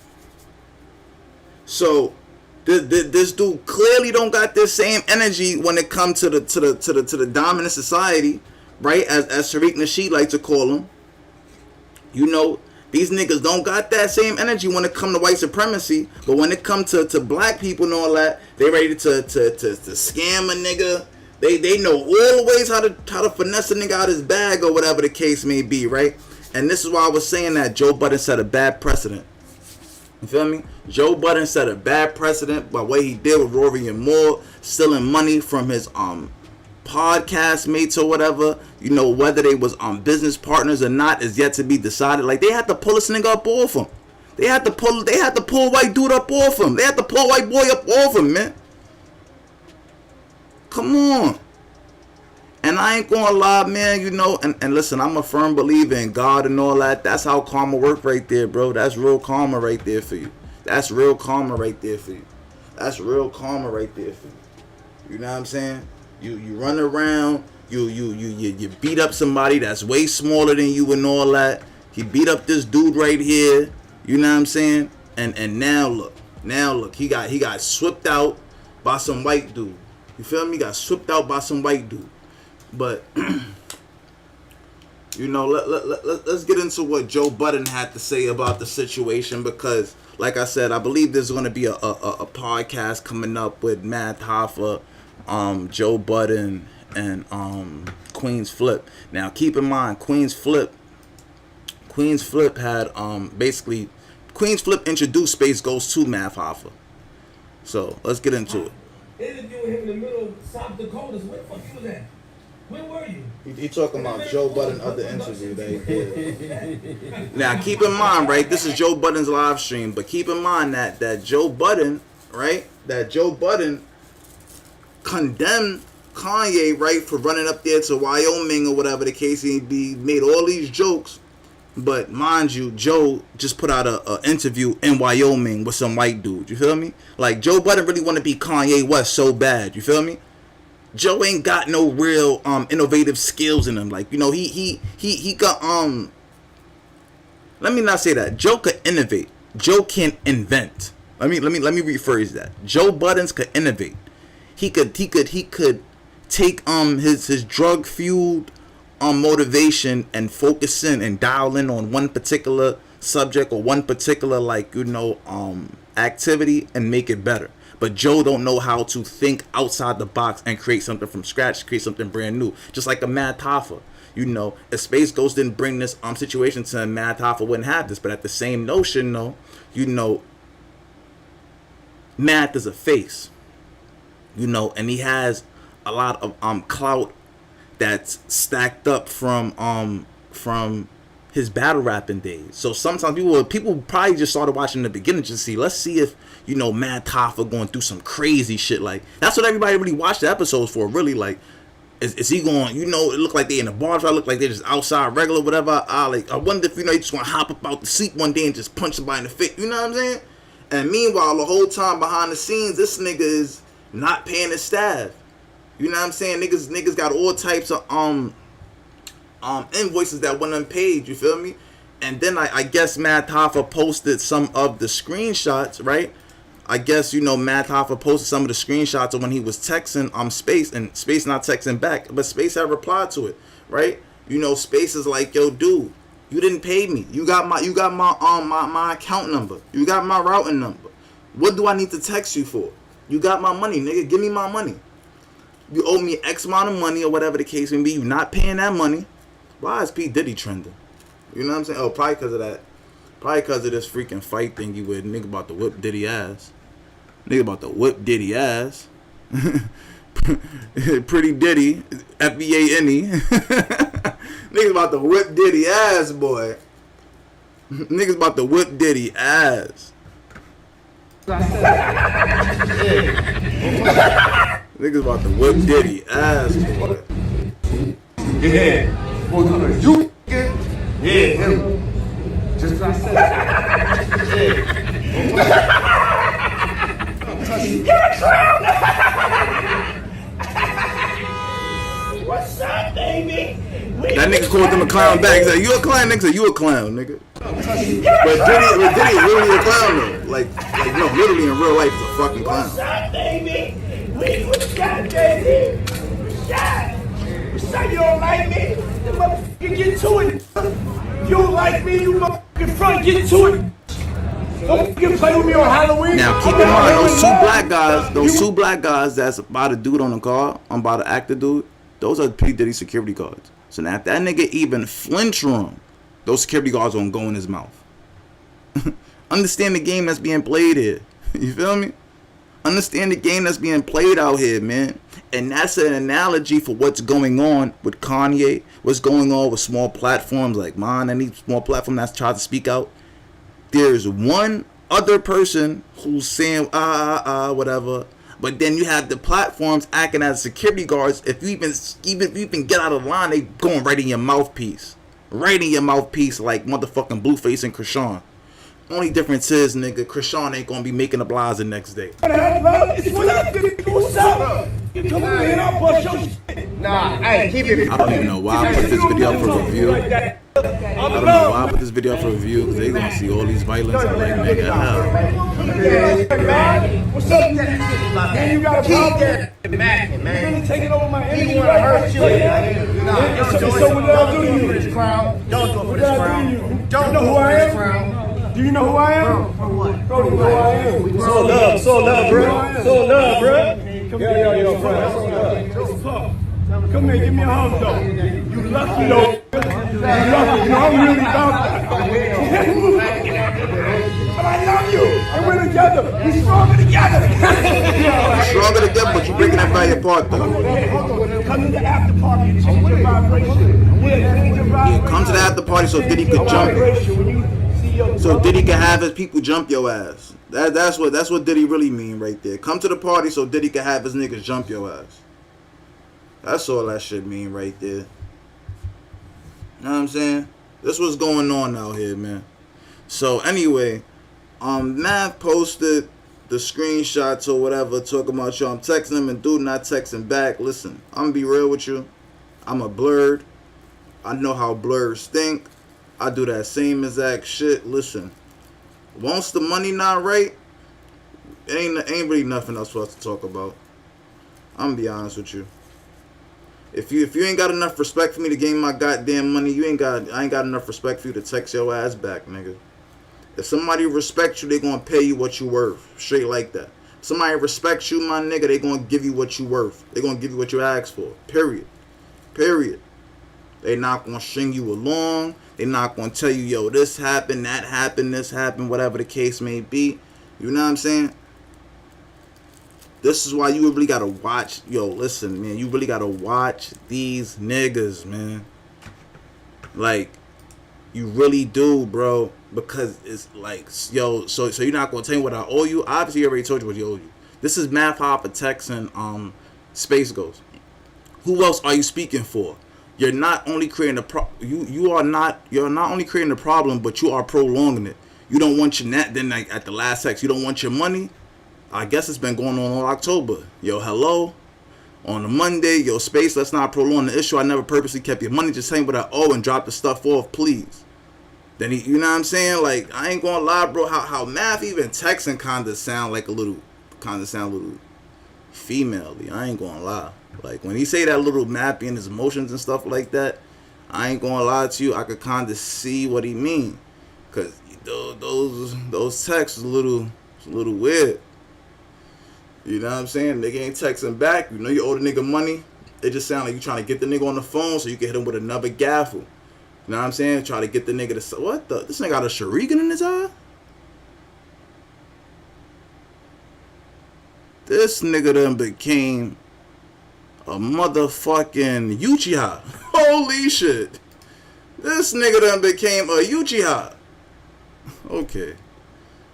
So this dude clearly don't got this same energy when it comes to the dominant society, right? As Tariq Nasheed like to call them. These niggas don't got that same energy when it come to white supremacy, but when it come to black people and all that, they ready to scam a nigga. They know all the ways how to finesse a nigga out his bag or whatever the case may be, right? And this is why I was saying that Joe Budden set a bad precedent. You feel me? Joe Budden set a bad precedent by what he did with Rory and Moore, stealing money from his podcast mates or whatever. Whether they was business partners or not is yet to be decided. Like, they had to pull this nigga up off him. They had to pull white dude up off him. They had to pull white boy up off him, man. Come on. And I ain't gonna lie, man, and listen, I'm a firm believer in God and all that. That's how karma work right there, bro. That's real karma right there for you. That's real karma right there for you. That's real karma right there for you. You know what I'm saying? You run around, you beat up somebody that's way smaller than you and all that. He beat up this dude right here. You know what I'm saying? And now look, he got swept out by some white dude. You feel me? Got swept out by some white dude. But, let's get into what Joe Budden had to say about the situation, because, like I said, I believe there's going to be a podcast coming up with Math Hoffa, Joe Budden, and Queenz Flip. Now, keep in mind, Queenz Flip had basically Queenz Flip introduced Space Ghost to Math Hoffa. So let's get into it. Interviewing him in the middle of South Dakota. Where the fuck you was at? Where were you? He talking about Joe Budden other interview that he did. Now keep in mind, right? This is Joe Budden's live stream, but keep in mind that Joe Budden, right? That Joe Budden condemned Kanye, right, for running up there to Wyoming or whatever the case may be, made all these jokes, But mind you, Joe just put out a interview in Wyoming with some white dude. You feel me? Like, Joe Budden really want to be Kanye West so bad. You feel me? Joe ain't got no real innovative skills in him. Like, you know, he got let me not say that. Joe could innovate. Joe can invent. Let me rephrase that. Joe Buddens could innovate. He could take his drug fueled motivation and focus in and dial in on one particular subject or one particular, like, you know, activity and make it better. But Joe don't know how to think outside the box and create something from scratch, create something brand new. Just like a Mad Hoffa. You know, if Space Ghost didn't bring this situation to him, Mad Hoffa wouldn't have this. But at the same notion, though, you know, Math is a face. You know, and he has a lot of clout that's stacked up from his battle rapping days. So sometimes people probably just started watching the beginning to see, let's see if, you know, Mad Hoffa going through some crazy shit. Like, that's what everybody really watched the episodes for, really. Like, is he going, you know, it looked like they in a bar, it looked like they're just outside regular, whatever. I wonder if, you know, he just want to hop up out the seat one day and just punch somebody in the face. You know what I'm saying? And meanwhile, the whole time behind the scenes, this nigga is not paying his staff. You know what I'm saying? Niggas got all types of invoices that went unpaid. You feel me? And then I guess Mad Hoffa posted some of the screenshots, right? I guess, you know, Mad Hoffa posted some of the screenshots of when he was texting Space, and Space not texting back, but Space had replied to it, right? You know, Space is like, yo, dude, you didn't pay me. You got my account number. You got my routing number. What do I need to text you for? You got my money, nigga. Give me my money. You owe me X amount of money or whatever the case may be. You not paying that money. Why is P. Diddy trending? You know what I'm saying? Oh, probably because of that. Probably because of this freaking fight thingy with nigga about to whip Diddy ass. Nigga about to whip Diddy ass. Pretty Diddy. FBA any. Niggas about to whip Diddy ass, boy. Niggas about to whip Diddy ass. Niggas about to whip Diddy ass, boy. Yeah. You yeah. Just like I said. You're a clown! What's up, baby? That nigga called him a clown back. He said, you a clown? Nigga said, you a clown, nigga. But Diddy really a clown, though. Like, no, literally in real life, he's a fucking clown. What's up, baby? We shot, baby. We shot. You say you don't like me? Then motherfucker get to it. You don't like me, you motherfucking front, get to it. Don't fucking play with me on Halloween. Now keep in mind, those two black guys that's about to dude on the car, I'm about to act the dude, those are P. Diddy security guards. So now if that nigga even flinch wrong, those security guards won't go in his mouth. Understand the game that's being played here. You feel me? Understand the game that's being played out here, man. And that's an analogy for what's going on with Kanye, what's going on with small platforms like mine, any small platform that's trying to speak out. There's one other person who's saying whatever, but then you have the platforms acting as security guards. If you even get out of line, they going right in your mouthpiece, like motherfucking Blueface and Krishan. Only difference is, nigga, Krishan ain't gonna be making the blinds the next day. What's up? You come over here and I'll bust your shit. Nah, hey, keep it. I don't even know why I put this video up for review. I don't know why I put this video up for review, because they gonna see all these violence. I'm like, nigga, hell. What's up, man? You got a problem? Man, you really taking over my energy. You want to hurt you? So what did I do to you? Don't do it for this crown. Don't know who I am? Do you know who I am? Bro, you know who I am. So love, bro. Come here, yo, come here, give me a hug, though. You lucky, though. You lucky, you know, I'm really about that. But I love you. And we're together. We're stronger together. Stronger together, but you breaking everybody apart, though. Come to the after party and change your vibration. Yeah, come to the after party so Diddy could jump you. So Diddy can have his people jump your ass. That's what Diddy really mean right there. Come to the party so Diddy can have his niggas jump your ass. That's all that shit mean right there. You know what I'm saying? This what's going on out here, man. So anyway, Math posted the screenshots or whatever talking about you. I'm texting him and dude not texting back. Listen, I'm gonna be real with you. I'm a blurred. I know how blurs think. I do that same exact shit. Listen, once the money not right, ain't really nothing else for us to talk about. I'm gonna be honest with you. If you ain't got enough respect for me to gain my goddamn money, I ain't got enough respect for you to text your ass back, nigga. If somebody respects you, they gonna pay you what you worth. Straight like that. If somebody respects you, my nigga, they gonna give you what you worth. They gonna give you what you asked for. Period. Period. They not gonna string you along. They not gonna tell you, yo, this happened, that happened, this happened, whatever the case may be. You know what I'm saying? This is why you really gotta watch. Yo, listen, man. You really gotta watch these niggas, man. Like, you really do, bro. Because it's like, yo, so you're not gonna tell me what I owe you? Obviously, you already told you what you owe you. This is Math Hoffa texting Space Ghost. Who else are you speaking for? You're not only creating you're not only creating a problem, but you are prolonging it. You don't want your net. Then like at the last text, you don't want your money. I guess it's been going on all October. Yo, hello. On a Monday, yo, Space, let's not prolong the issue. I never purposely kept your money. Just saying what I owe and drop the stuff off, please. Then he, you know what I'm saying? Like, I ain't gonna lie, bro. How Math even texting kinda sound like a little female-y. I ain't gonna lie. Like, when he say that little Mappy and his emotions and stuff like that, I ain't gonna lie to you. I could kinda see what he mean. Cause those texts is a little weird. You know what I'm saying? Nigga ain't texting back. You know you owe the nigga money. It just sound like you trying to get the nigga on the phone so you can hit him with another gaffle. You know what I'm saying? Try to get the nigga to... What the... This nigga got a Sharingan in his eye? This nigga done became a motherfucking Uchiha. Holy shit. This nigga done became a Uchiha. Okay.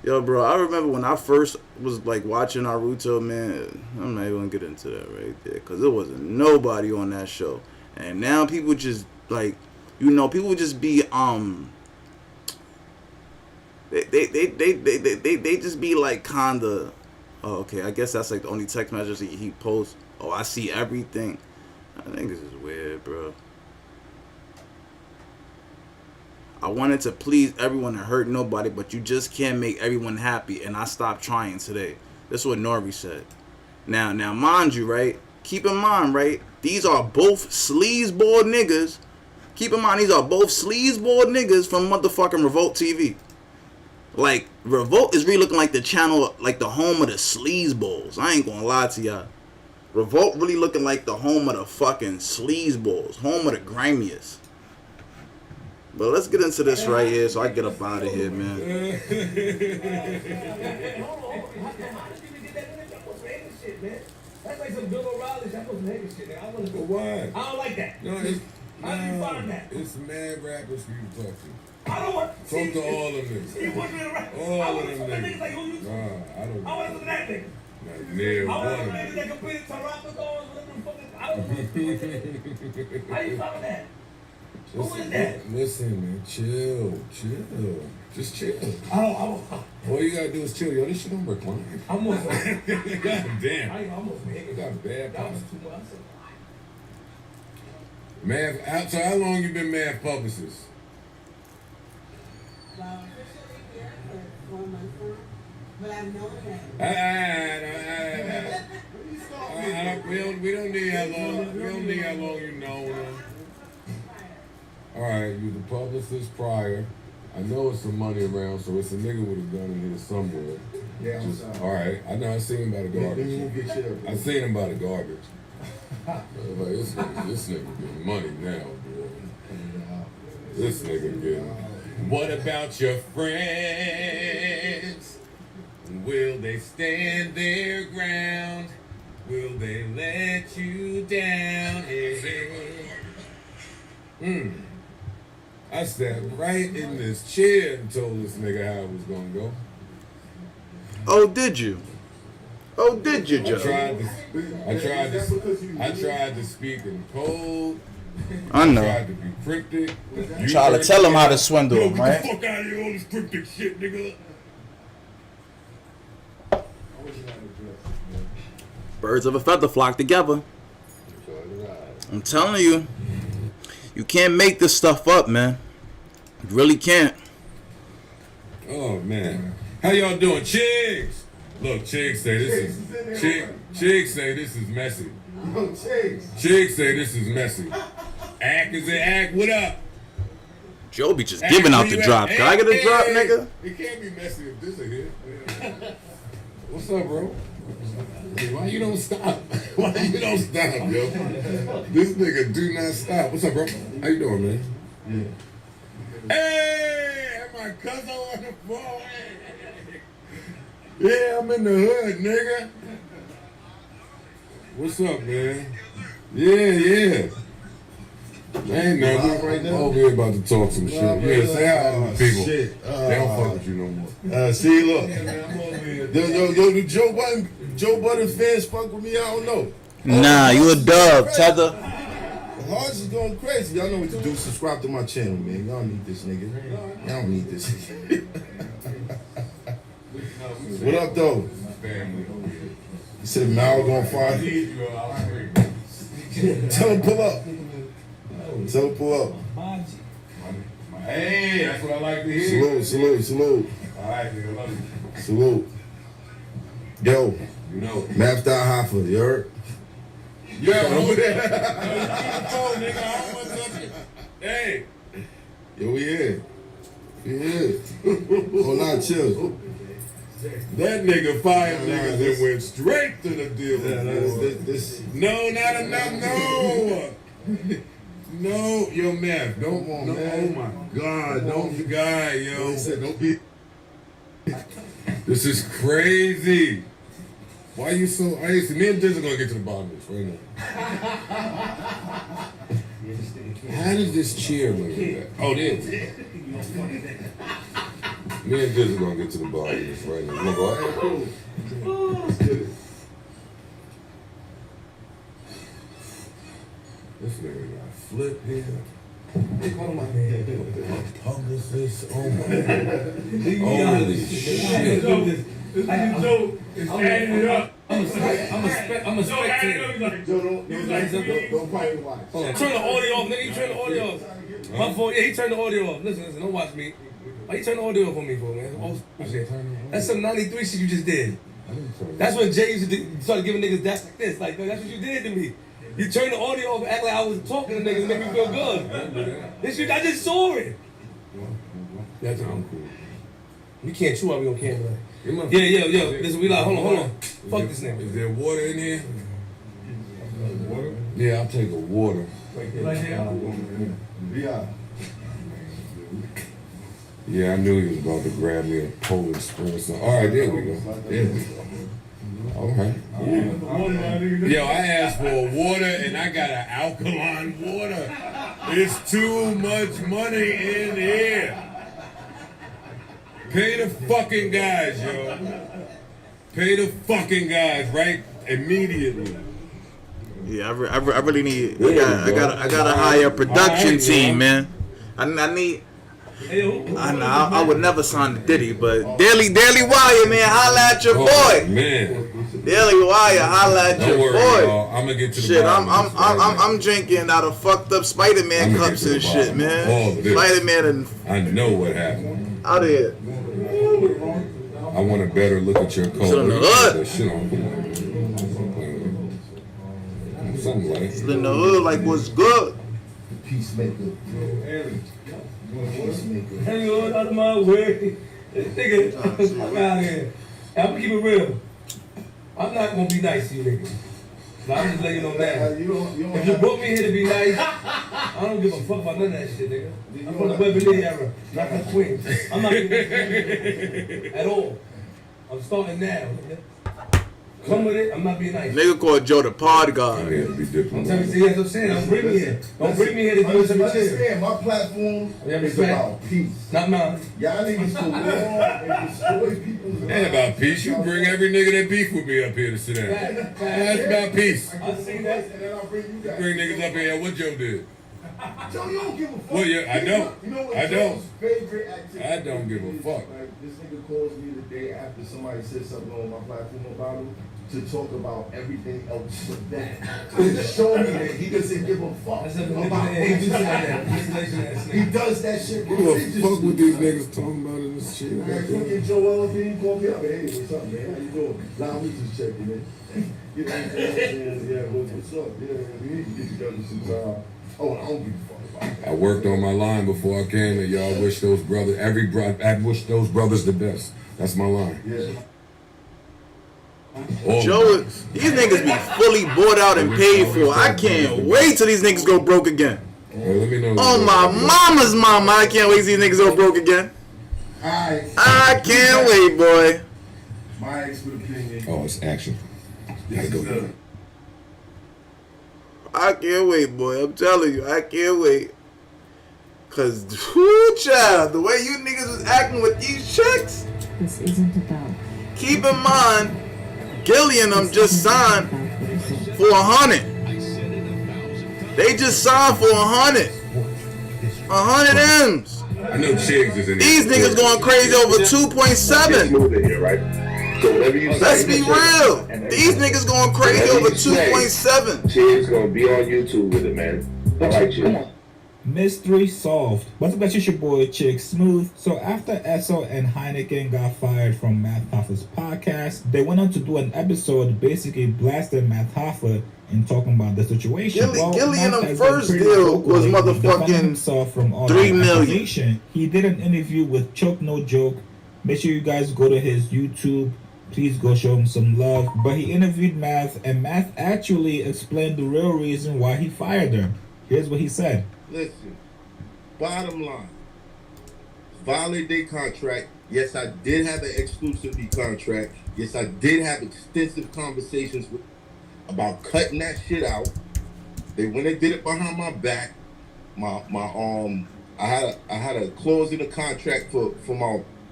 Yo, bro, I remember when I first was, like, watching Naruto, man. I'm not even gonna get into that right there. Because there wasn't nobody on that show. And now people just, like, you know, people just be, they just be, like, kinda, oh, okay, I guess that's, like, the only text messages he posts. Oh, I see everything. I think this is weird, bro. I wanted to please everyone and hurt nobody, but you just can't make everyone happy, and I stopped trying today. This is what Nori said. Now, mind you, right? Keep in mind, right? These are both sleazeball niggas. Keep in mind, these are both sleazeball niggas from motherfucking Revolt TV. Like, Revolt is really looking like the channel, like the home of the sleazeballs. I ain't gonna lie to y'all. Revolt really looking like the home of the fucking sleazeballs. Home of the grimiest. But let's get into this right here so I get up out of here, man. How did you get that shit, man? That's like some Bill O'Reilly. That's some nigga shit, man. I want to go. Why? I don't like that. No, How do you find that? It's mad rappers for you to talk to. I don't want Talk to all of them. He put me in the right. All I of want them to niggas. niggas like who you. Nah, I don't. I want to look at that nigga. Not near I one want of to them. niggas that competed to Rapagons, whatever the fuck. I don't know. How you find that? Who is that? Listen, man, chill. Just chill. All All you gotta do is chill. Yo, this shit don't recline. I'm almost. God damn. I almost made You it. got bad That was posture. too much. Math, so how long you been math publicist? Well, officially here for 4 months now, but I've known that. We don't need how long. We don't need how long you know them. All right, you the publicist prior. I know it's some money around, so it's a nigga with a gun in here somewhere. Yeah, I'm sorry. All right, I know. I seen him by the garbage. I seen him by the garbage. Like, this nigga getting money now, boy. This nigga getting. What about your friends? Will they stand their ground? Will they let you down? I sat right in this chair and told this nigga how it was gonna go. Oh, did you? Oh, did you, I Joe? tried to speak in code. I know. Tried to be cryptic. Try to tell him how to swindle him, Get right? the fuck out of here, all this cryptic shit, nigga. Birds of a feather flock together. I'm telling you, you can't make this stuff up, man. You really can't. Oh man, how y'all doing, Chicks? Look, Chicks say this is Chicks say this is messy. Chicks say this is messy. Act is an act. What up? Joe be just giving out the drop. Can I get a drop, nigga? It can't be messy if this is here. What's up, bro? Hey, why you don't stop? Why you don't stop, yo? This nigga do not stop. What's up, bro? How you doing, man? Yeah. Hey, my cousin on the phone. Yeah, I'm in the hood, nigga. What's up, man? Yeah. Ain't nothing right now. Over here about to talk some shit. Yeah, say hi to the people. Shit. They don't fuck with you no more. See, look. Yo, the Joe Budden fans fuck with me, I don't know. Nah, you a dub, Tether. The hearts is going crazy. Y'all know what to do. Subscribe to my channel, man. Y'all need this nigga. Y'all don't need this. What up, though? You said Maroon gonna fire. Tell him pull up. Tell him pull up. Hey, that's what I like to hear. Salute. All right, nigga, love you. Salute. Yo, You know. mapped out Hoffa, you heard? Yo, over there. Phone, nigga. I don't want to touch it. Hey. Yo, we here. Oh, nah, chill. That nigga fired niggas and went straight to the deal. No, not enough. No. No, yo, man. Don't want, no, man. Oh my God, don't you guy, yo. Don't be. This is crazy. Why you so icy? Me and Diz are gonna get to the bottom of this right now. How does this chair look like that? Oh, this. Me and Diz are gonna get to the bottom of this right now. You wanna go ahead? Let's get it. This nigga got a flip here. Publicist, oh my God. Holy shit. I'm a spectator. Don't fight the watch. Turn the audio off, nigga. You turn the audio off. My phone, yeah, he turned the audio off. Listen, don't watch me. Why you turn the audio off on me for, man? Oh, shit. That's some 93 shit you just did. That's when Jay used to start giving niggas daps like this. Like, that's what you did to me. You turned the audio off and act like I was talking to niggas and make me feel good. This shit, I just saw it. That's I'm cool. You can't chew out me on camera. Yeah. Listen, we like, hold on. Fuck this nigga. Is there water in here? Water? Yeah, I'll take a water. Yeah, I knew he was about to grab me a Poland Spring or something. All right, there we go. Okay. Yo, I asked for a water and I got an alkaline water. It's too much money in here. Pay the fucking guys, yo. Pay the fucking guys, right? Immediately. Yeah, I really need. I gotta hire a production team, man. I need. I would never sign the Diddy, but Daily Wire, man, holla at your boy. Man. Daily Wire, holla at your boy. Y'all. I'm gonna get to the shit. I'm drinking out of fucked up Spider-Man cups and shit, man. Spider-Man and. I know what happened. Out of here. I want a better look at your coat. Shit on the hood. Shit on something like It's in the hood, like what's good. Peacemaker. Hang on out of my way. Nigga, I'm out here. I'm gonna keep it real. I'm not gonna be nice to you niggas. But I'm just letting you know that. If you brought me here to be nice, I don't give a fuck about none of that shit, nigga. I'm from the Beverly era, not from Queenz. I'm not giving at all. I'm starting now, nigga. Come with it, I'm not being nice. Nigga called Joe the pod guy. be diplomatic. I'm telling you, I'm saying, don't bring me here. Don't bring me here to do some shit. Understand, my platform is about peace. Not mine. Y'all niggas to war and destroy people's Ain't about peace. You bring every nigga that beef with me up here to sit down. That's about peace. I see that. And then I'll bring you guys. Bring niggas up here. What Joe did? Joe, you don't give a fuck. Well, yeah, I don't. You know what I don't. Joe's favorite activity I don't give a is? fuck. Like, this nigga calls me the day after somebody said something on my platform about him to talk about everything else but that. To show me that he doesn't give a fuck about what he said. He does that shit Who the fuck religiously. with these niggas talking about in this shit? I fucking Joel, if he call me up, hey, what's up, man? How you doing? Nah, we just checking in. You know what I'm saying? Yeah, what's up? Yeah, we need to get together sometime. Oh, I don't give a fuck about that. I worked on my line before I came, and y'all wish those brothers, I wish those brothers the best. That's my line. Yeah. Joe, these niggas be fully bought out and paid for. I can't wait till these niggas go broke again. Well, let me know. Oh my mama's mama, I can't wait till these niggas go broke again. I can't wait, boy. My expert opinion. Oh, it's action. Gotta go. I can't wait, boy. I'm telling you, I can't wait. Cause, whoo, child, the way you niggas was acting with these chicks. This isn't about. Keep in mind, Gilly and them just signed for 100. They just signed for 100. 100 M's. I know Chiggs is in there. These niggas going crazy over 2.7. Let's be real. These niggas going crazy over 2.7. Chiggs gonna be on YouTube with it, man. I like you. Mystery solved. What's up, guys? It's your boy Chick Smooth. So after Esso and Hynaken got fired from Math Hoffa's podcast, they went on to do an episode basically blasting Math Hoffa and talking about the situation. Gilly and them first deal was motherfucking from all 3 million. accusation. He did an interview with Choke No Joke. Make sure you guys go to his YouTube. Please go show him some love. But he interviewed Math, and Math actually explained the real reason why he fired them. Here's what he said. Listen, bottom line, violate their contract. Yes, I did have an exclusivity contract. Yes, I did have extensive conversations with about cutting that shit out. They went and did it behind my back. I had a clause in the contract for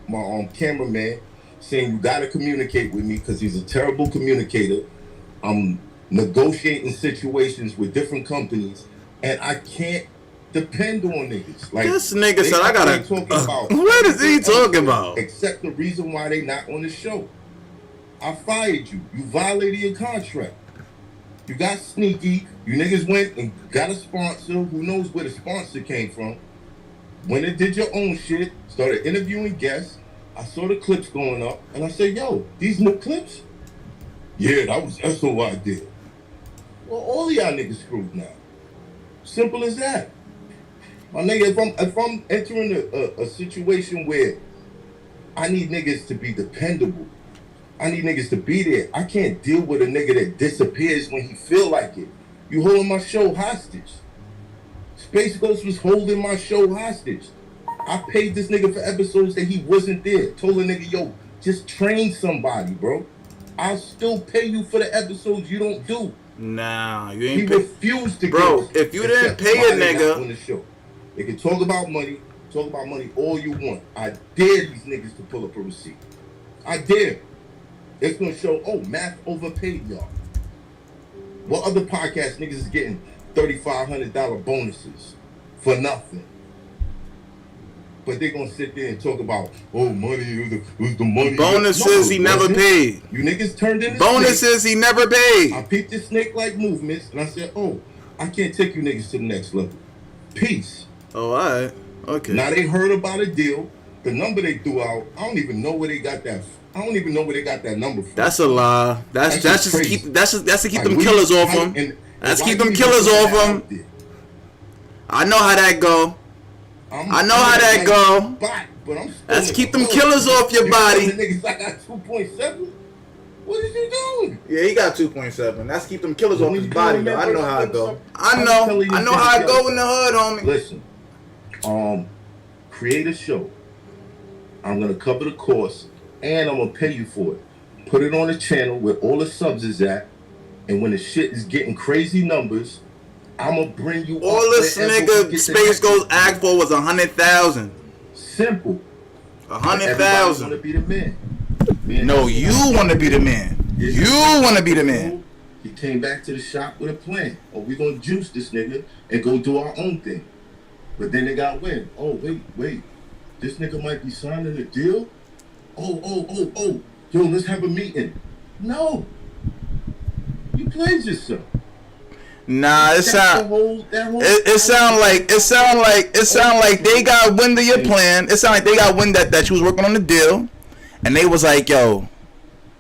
my cameraman saying you gotta communicate with me because he's a terrible communicator. I'm negotiating situations with different companies, and I can't depend on niggas. Like this nigga said, I gotta. What is he talking about? Except the reason why they not on the show. I fired you. You violated your contract. You got sneaky. You niggas went and got a sponsor. Who knows where the sponsor came from? Went and did your own shit. Started interviewing guests. I saw the clips going up, and I said, "Yo, these new clips? Yeah, that was Esso I did." Well, all of y'all niggas screwed now. Simple as that. My nigga, if I'm entering a situation where I need niggas to be dependable, I need niggas to be there. I can't deal with a nigga that disappears when he feel like it. You holding my show hostage. Space Ghost was holding my show hostage. I paid this nigga for episodes that he wasn't there. Told a nigga, yo, just train somebody, bro. I'll still pay you for the episodes you don't do. Nah, you ain't. He refused to. Bro, if you didn't pay a nigga on the show, they can talk about money all you want. I dare these niggas to pull up a receipt. I dare. It's gonna show, oh, Math overpaid y'all. What other podcast niggas is getting $3,500 bonuses for nothing? But they gonna sit there and talk about, oh, money, it was the money. Bonuses he never paid. You niggas turned in bonuses he never paid. I peeped the snake-like movements, and I said, oh, I can't take you niggas to the next level. Peace. Oh, all right. Okay. Now they heard about a deal. The number they threw out, I don't even know where they got that. I don't even know where they got that number from. That's a lie. That's just to keep them killers off him. That's keep them killers off him. I know how that go. I know how that go. Let's keep them killers off your body. Niggas, I got 2.7. What is you doing? Yeah, he got 2.7. Let's keep them killers off his body, though. I know how it go. I know how it go in the hood, homie. Listen, create a show. I'm gonna cover the cost, and I'm gonna pay you for it. Put it on the channel where all the subs is at, and when the shit is getting crazy numbers, I'm gonna bring you all this nigga Space Ghost asked for was 100,000. Simple. 100,000. Want to be the man. No, you want to be the man. You want to be the man. He came back to the shop with a plan. Oh, we gonna juice this nigga and go do our own thing. But then they got wind. Oh, wait. This nigga might be signing a deal? Oh. Yo, let's have a meeting. No. You played yourself. Nah, it sound like they got wind of your plan. It sound like they got wind that you was working on the deal, and they was like, yo,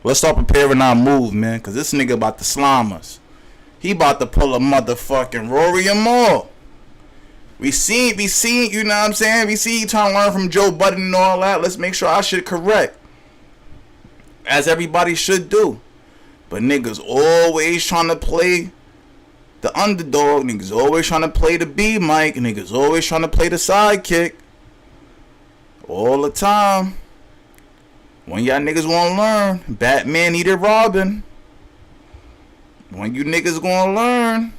let's start preparing our move, man, cause this nigga about to slime us. He about to pull a motherfucking Rory and more. We seen, you know what I'm saying? We see you trying to learn from Joe Budden and all that. Let's make sure our shit correct, as everybody should do. But niggas always trying to play the underdog. Niggas always trying to play the B mic. Niggas always trying to play the sidekick. All the time. When y'all niggas want to learn, Batman needed Robin. When you niggas gonna learn,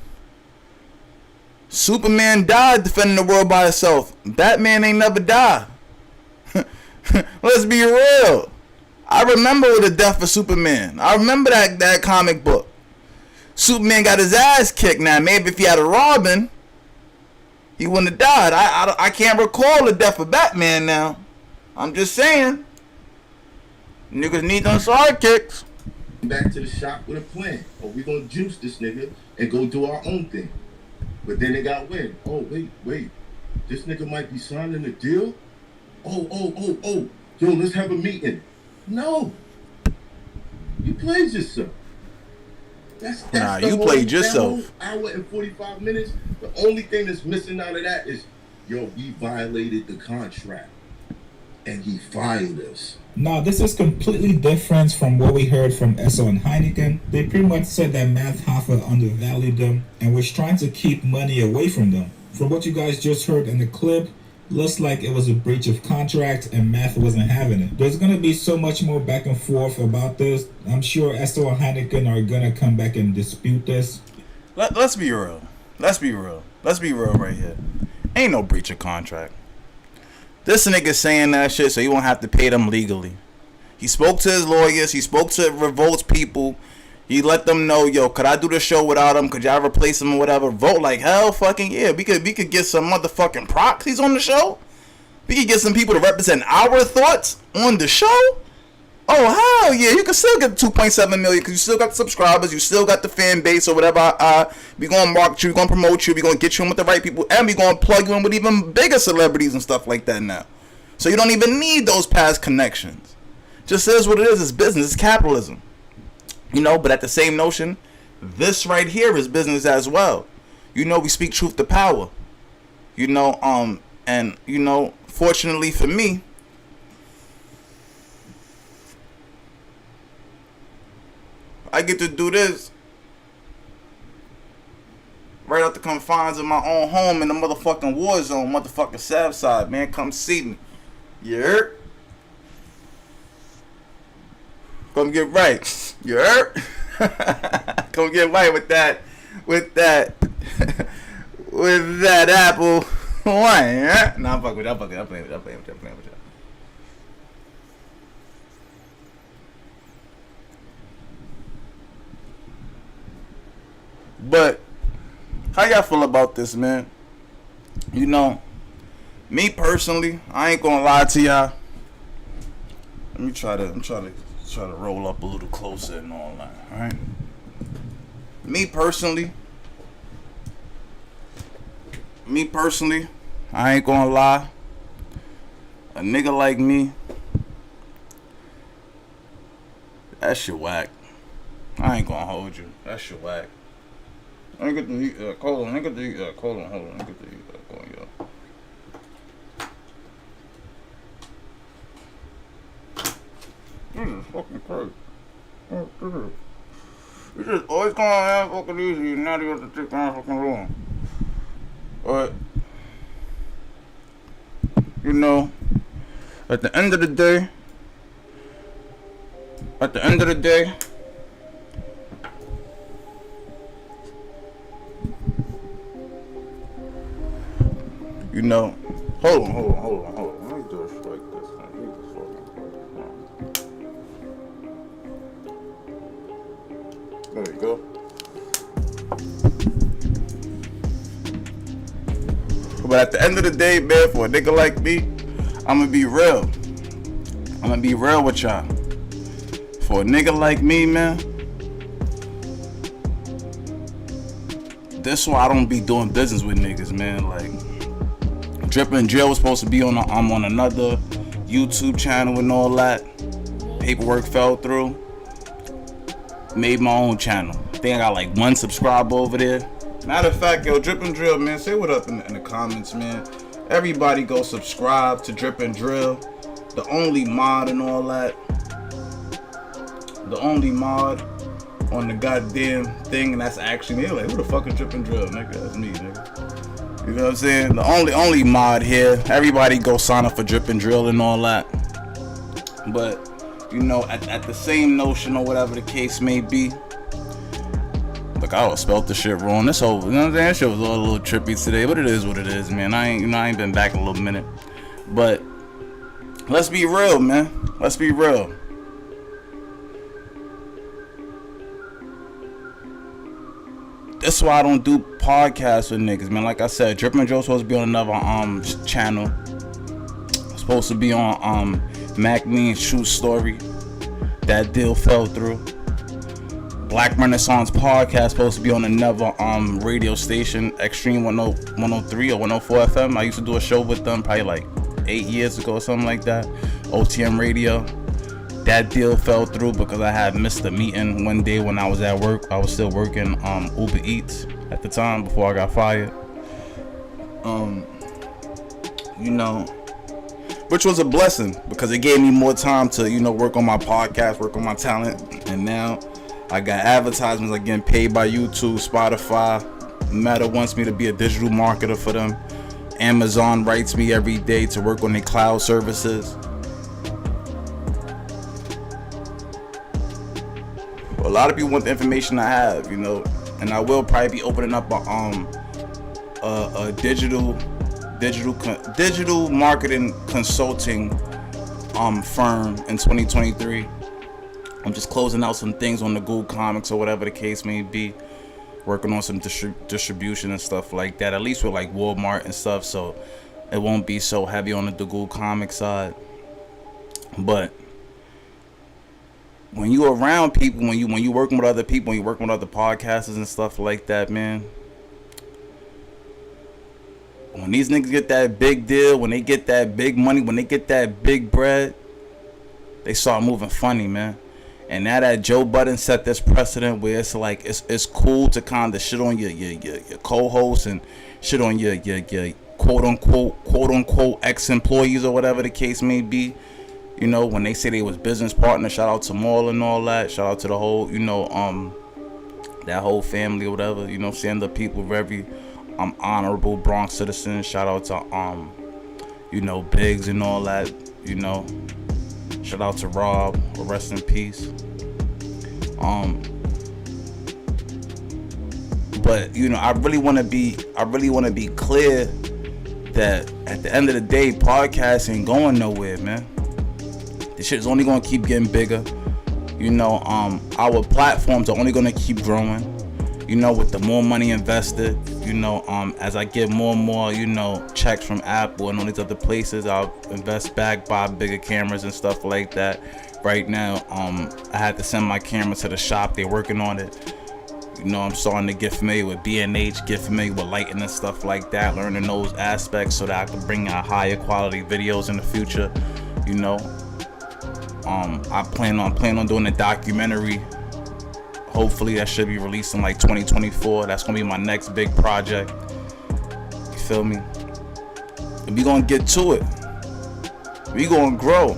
Superman died defending the world by himself. Batman ain't never died. Let's be real. I remember the death of Superman. I remember that comic book. Superman got his ass kicked. Now, maybe if he had a Robin, he wouldn't have died. I can't recall the death of Batman now. I'm just saying. Niggas need them sidekicks. Back to the shop with a plan. Oh, we gonna juice this nigga and go do our own thing. But then they got wind. Oh, wait. This nigga might be signing a deal? Oh. Yo, let's have a meeting. No. You played yourself. That's you played yourself. Hour and 45 minutes. The only thing that's missing out of that is, yo, we violated the contract. And he fired us. Now, this is completely different from what we heard from Esso and Hynaken. They pretty much said that Math Hoffa undervalued them and was trying to keep money away from them. From what you guys just heard in the clip, looks like it was a breach of contract and Math wasn't having it. There's going to be so much more back and forth about this. I'm sure Esso and Hynaken are going to come back and dispute this. Let's be real. Let's be real right here. Ain't no breach of contract. This nigga saying that shit so he won't have to pay them legally. He spoke to his lawyers. He spoke to Revolt's people. He let them know, yo, could I do the show without him? Could y'all replace him or whatever? Vote like hell fucking yeah. We could get some motherfucking proxies on the show. We could get some people to represent our thoughts on the show. Oh, hell yeah. You can still get 2.7 million because you still got the subscribers. You still got the fan base or whatever. We going to market you. We going to promote you. We going to get you in with the right people. And we going to plug you in with even bigger celebrities and stuff like that now. So you don't even need those past connections. Just is what it is. It's business. It's capitalism. You know, but at the same notion, this right here is business as well. You know, we speak truth to power. You know, and, you know, fortunately for me, I get to do this right out the confines of my own home in the motherfucking war zone, motherfucking South Side, man. Come see me. You heard? Come get right. You heard? Come get right with that apple wine, yeah? Nah, I'm fucking with you. I'm playing with you. But how y'all feel about this, man? You know, me personally, I ain't gonna lie to y'all. Let me try to roll up a little closer and all that, alright? Me personally, I ain't gonna lie. A nigga like me, that shit whack. I ain't gonna hold you. That shit whack. Let me get the heat, hold on, let me get the heat, hold on, let me get the heat, going, yo. This is fucking crazy. This is always going on fucking easy, and now you have to take on fucking long. But, you know, at the end of the day, you know, hold on. Let me do it like this, man. There you go. But at the end of the day, man, for a nigga like me, I'm gonna be real. I'm gonna be real with y'all. For a nigga like me, man, that's why I don't be doing business with niggas, man. Like, Drip and Drill was supposed to be on another YouTube channel and all that. Paperwork fell through. Made my own channel. I think I got like 1 subscriber over there. Matter of fact, yo, Drip and Drill, man, say what up in the comments, man. Everybody go subscribe to Drip and Drill. The only mod and all that. The only mod on the goddamn thing, and that's actually me. Like, who the fuck is Drip and Drill, nigga? That's me, nigga. You know what I'm saying? The only mod here. Everybody go sign up for Drip and Drill and all that. But, you know, at the same notion or whatever the case may be. Look, I spelled the shit wrong. This whole, you know what I'm saying? That shit was all a little trippy today, but it is what it is, man. I ain't been back in a little minute. But let's be real, man. Let's be real. That's why I don't do podcasts with niggas, man. Like I said, Drip and Drill supposed to be on another channel. Supposed to be on Mac Means True Story. That deal fell through. Black Renaissance podcast supposed to be on another radio station, Extreme 103 or 104 FM. I used to do a show with them probably like 8 years ago or something like that. OTM Radio. That deal fell through because I had missed a meeting one day when I was at work. I was still working Uber Eats at the time before I got fired. You know, which was a blessing because it gave me more time to, you know, work on my podcast, work on my talent. And now I got advertisements. I'm getting paid by YouTube, Spotify. Meta wants me to be a digital marketer for them. Amazon writes me every day to work on their cloud services. A lot of people want the information I have, you know, and I will probably be opening up a digital marketing consulting firm in 2023. I'm just closing out some things on the Google Comics or whatever the case may be, working on some distribution and stuff like that, at least with like Walmart and stuff, so it won't be so heavy on the Google Comics side. But when you around people, when you working with other people, when you working with other podcasters and stuff like that, man, when these niggas get that big deal, when they get that big money, when they get that big bread, they start moving funny, man. And now that Joe Budden set this precedent where it's like it's cool to kind of shit on your co-hosts and shit on your quote unquote ex-employees or whatever the case may be. You know, when they say they was business partners, shout out to Maul and all that. Shout out to the whole, you know, that whole family or whatever. You know, saying the people very honorable Bronx citizens. Shout out to you know, Biggs and all that. You know, shout out to Rob. Rest in peace. But you know, I really want to be clear that at the end of the day, podcasts ain't going nowhere, man. This shit is only gonna keep getting bigger. You know, our platforms are only gonna keep growing. You know, with the more money invested, you know, as I get more and more, you know, checks from Apple and all these other places, I'll invest back, buy bigger cameras and stuff like that. Right now, I had to send my camera to the shop. They're working on it. You know, I'm starting to get familiar with B&H, get familiar with lighting and stuff like that, learning those aspects so that I can bring out higher quality videos in the future. You know, I plan on doing a documentary. Hopefully that should be released in like 2024. That's gonna be my next big project. You feel me? And we gonna get to it. We gonna grow.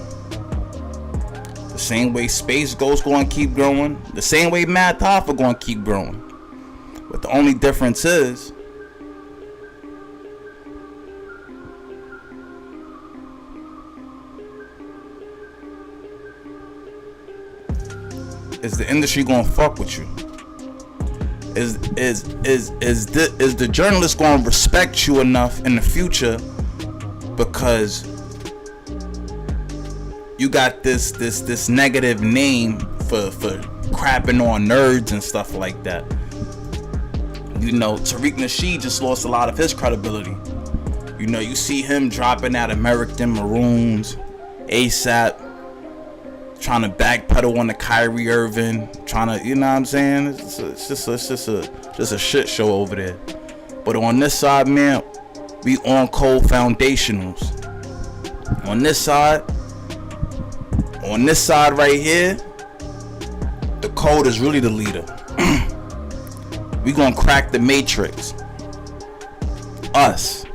The same way Space Ghost gonna keep growing. The same way Mad Hoffa gonna keep growing. But the only difference is the industry gonna fuck with you? Is the journalist gonna respect you enough in the future because you got this negative name for crapping on nerds and stuff like that? You know, Tariq Nasheed just lost a lot of his credibility. You know, you see him dropping out American Maroons, ASAP, trying to backpedal on the Kyrie Irving, trying to, you know what I'm saying? It's just a shit show over there. But on this side, man, we on cold foundationals. On this side right here, the code is really the leader. We gonna crack the matrix. Us.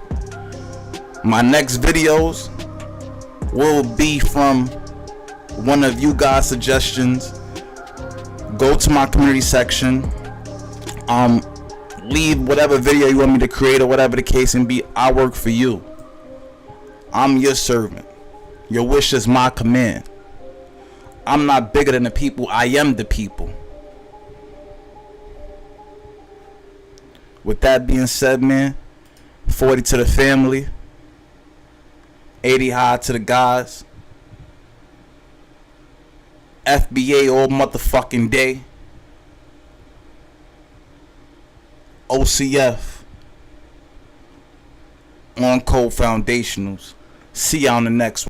My next videos will be from one of you guys' suggestions. Go to my community section. Leave whatever video you want me to create or whatever the case and be. I work for you. I'm your servant. Your wish is my command. I'm not bigger than the people. I am the people. With that being said, man, 40 to the family, 80 high to the guys, FBA all motherfucking day, OCF on Code Foundationals. See y'all on the next one.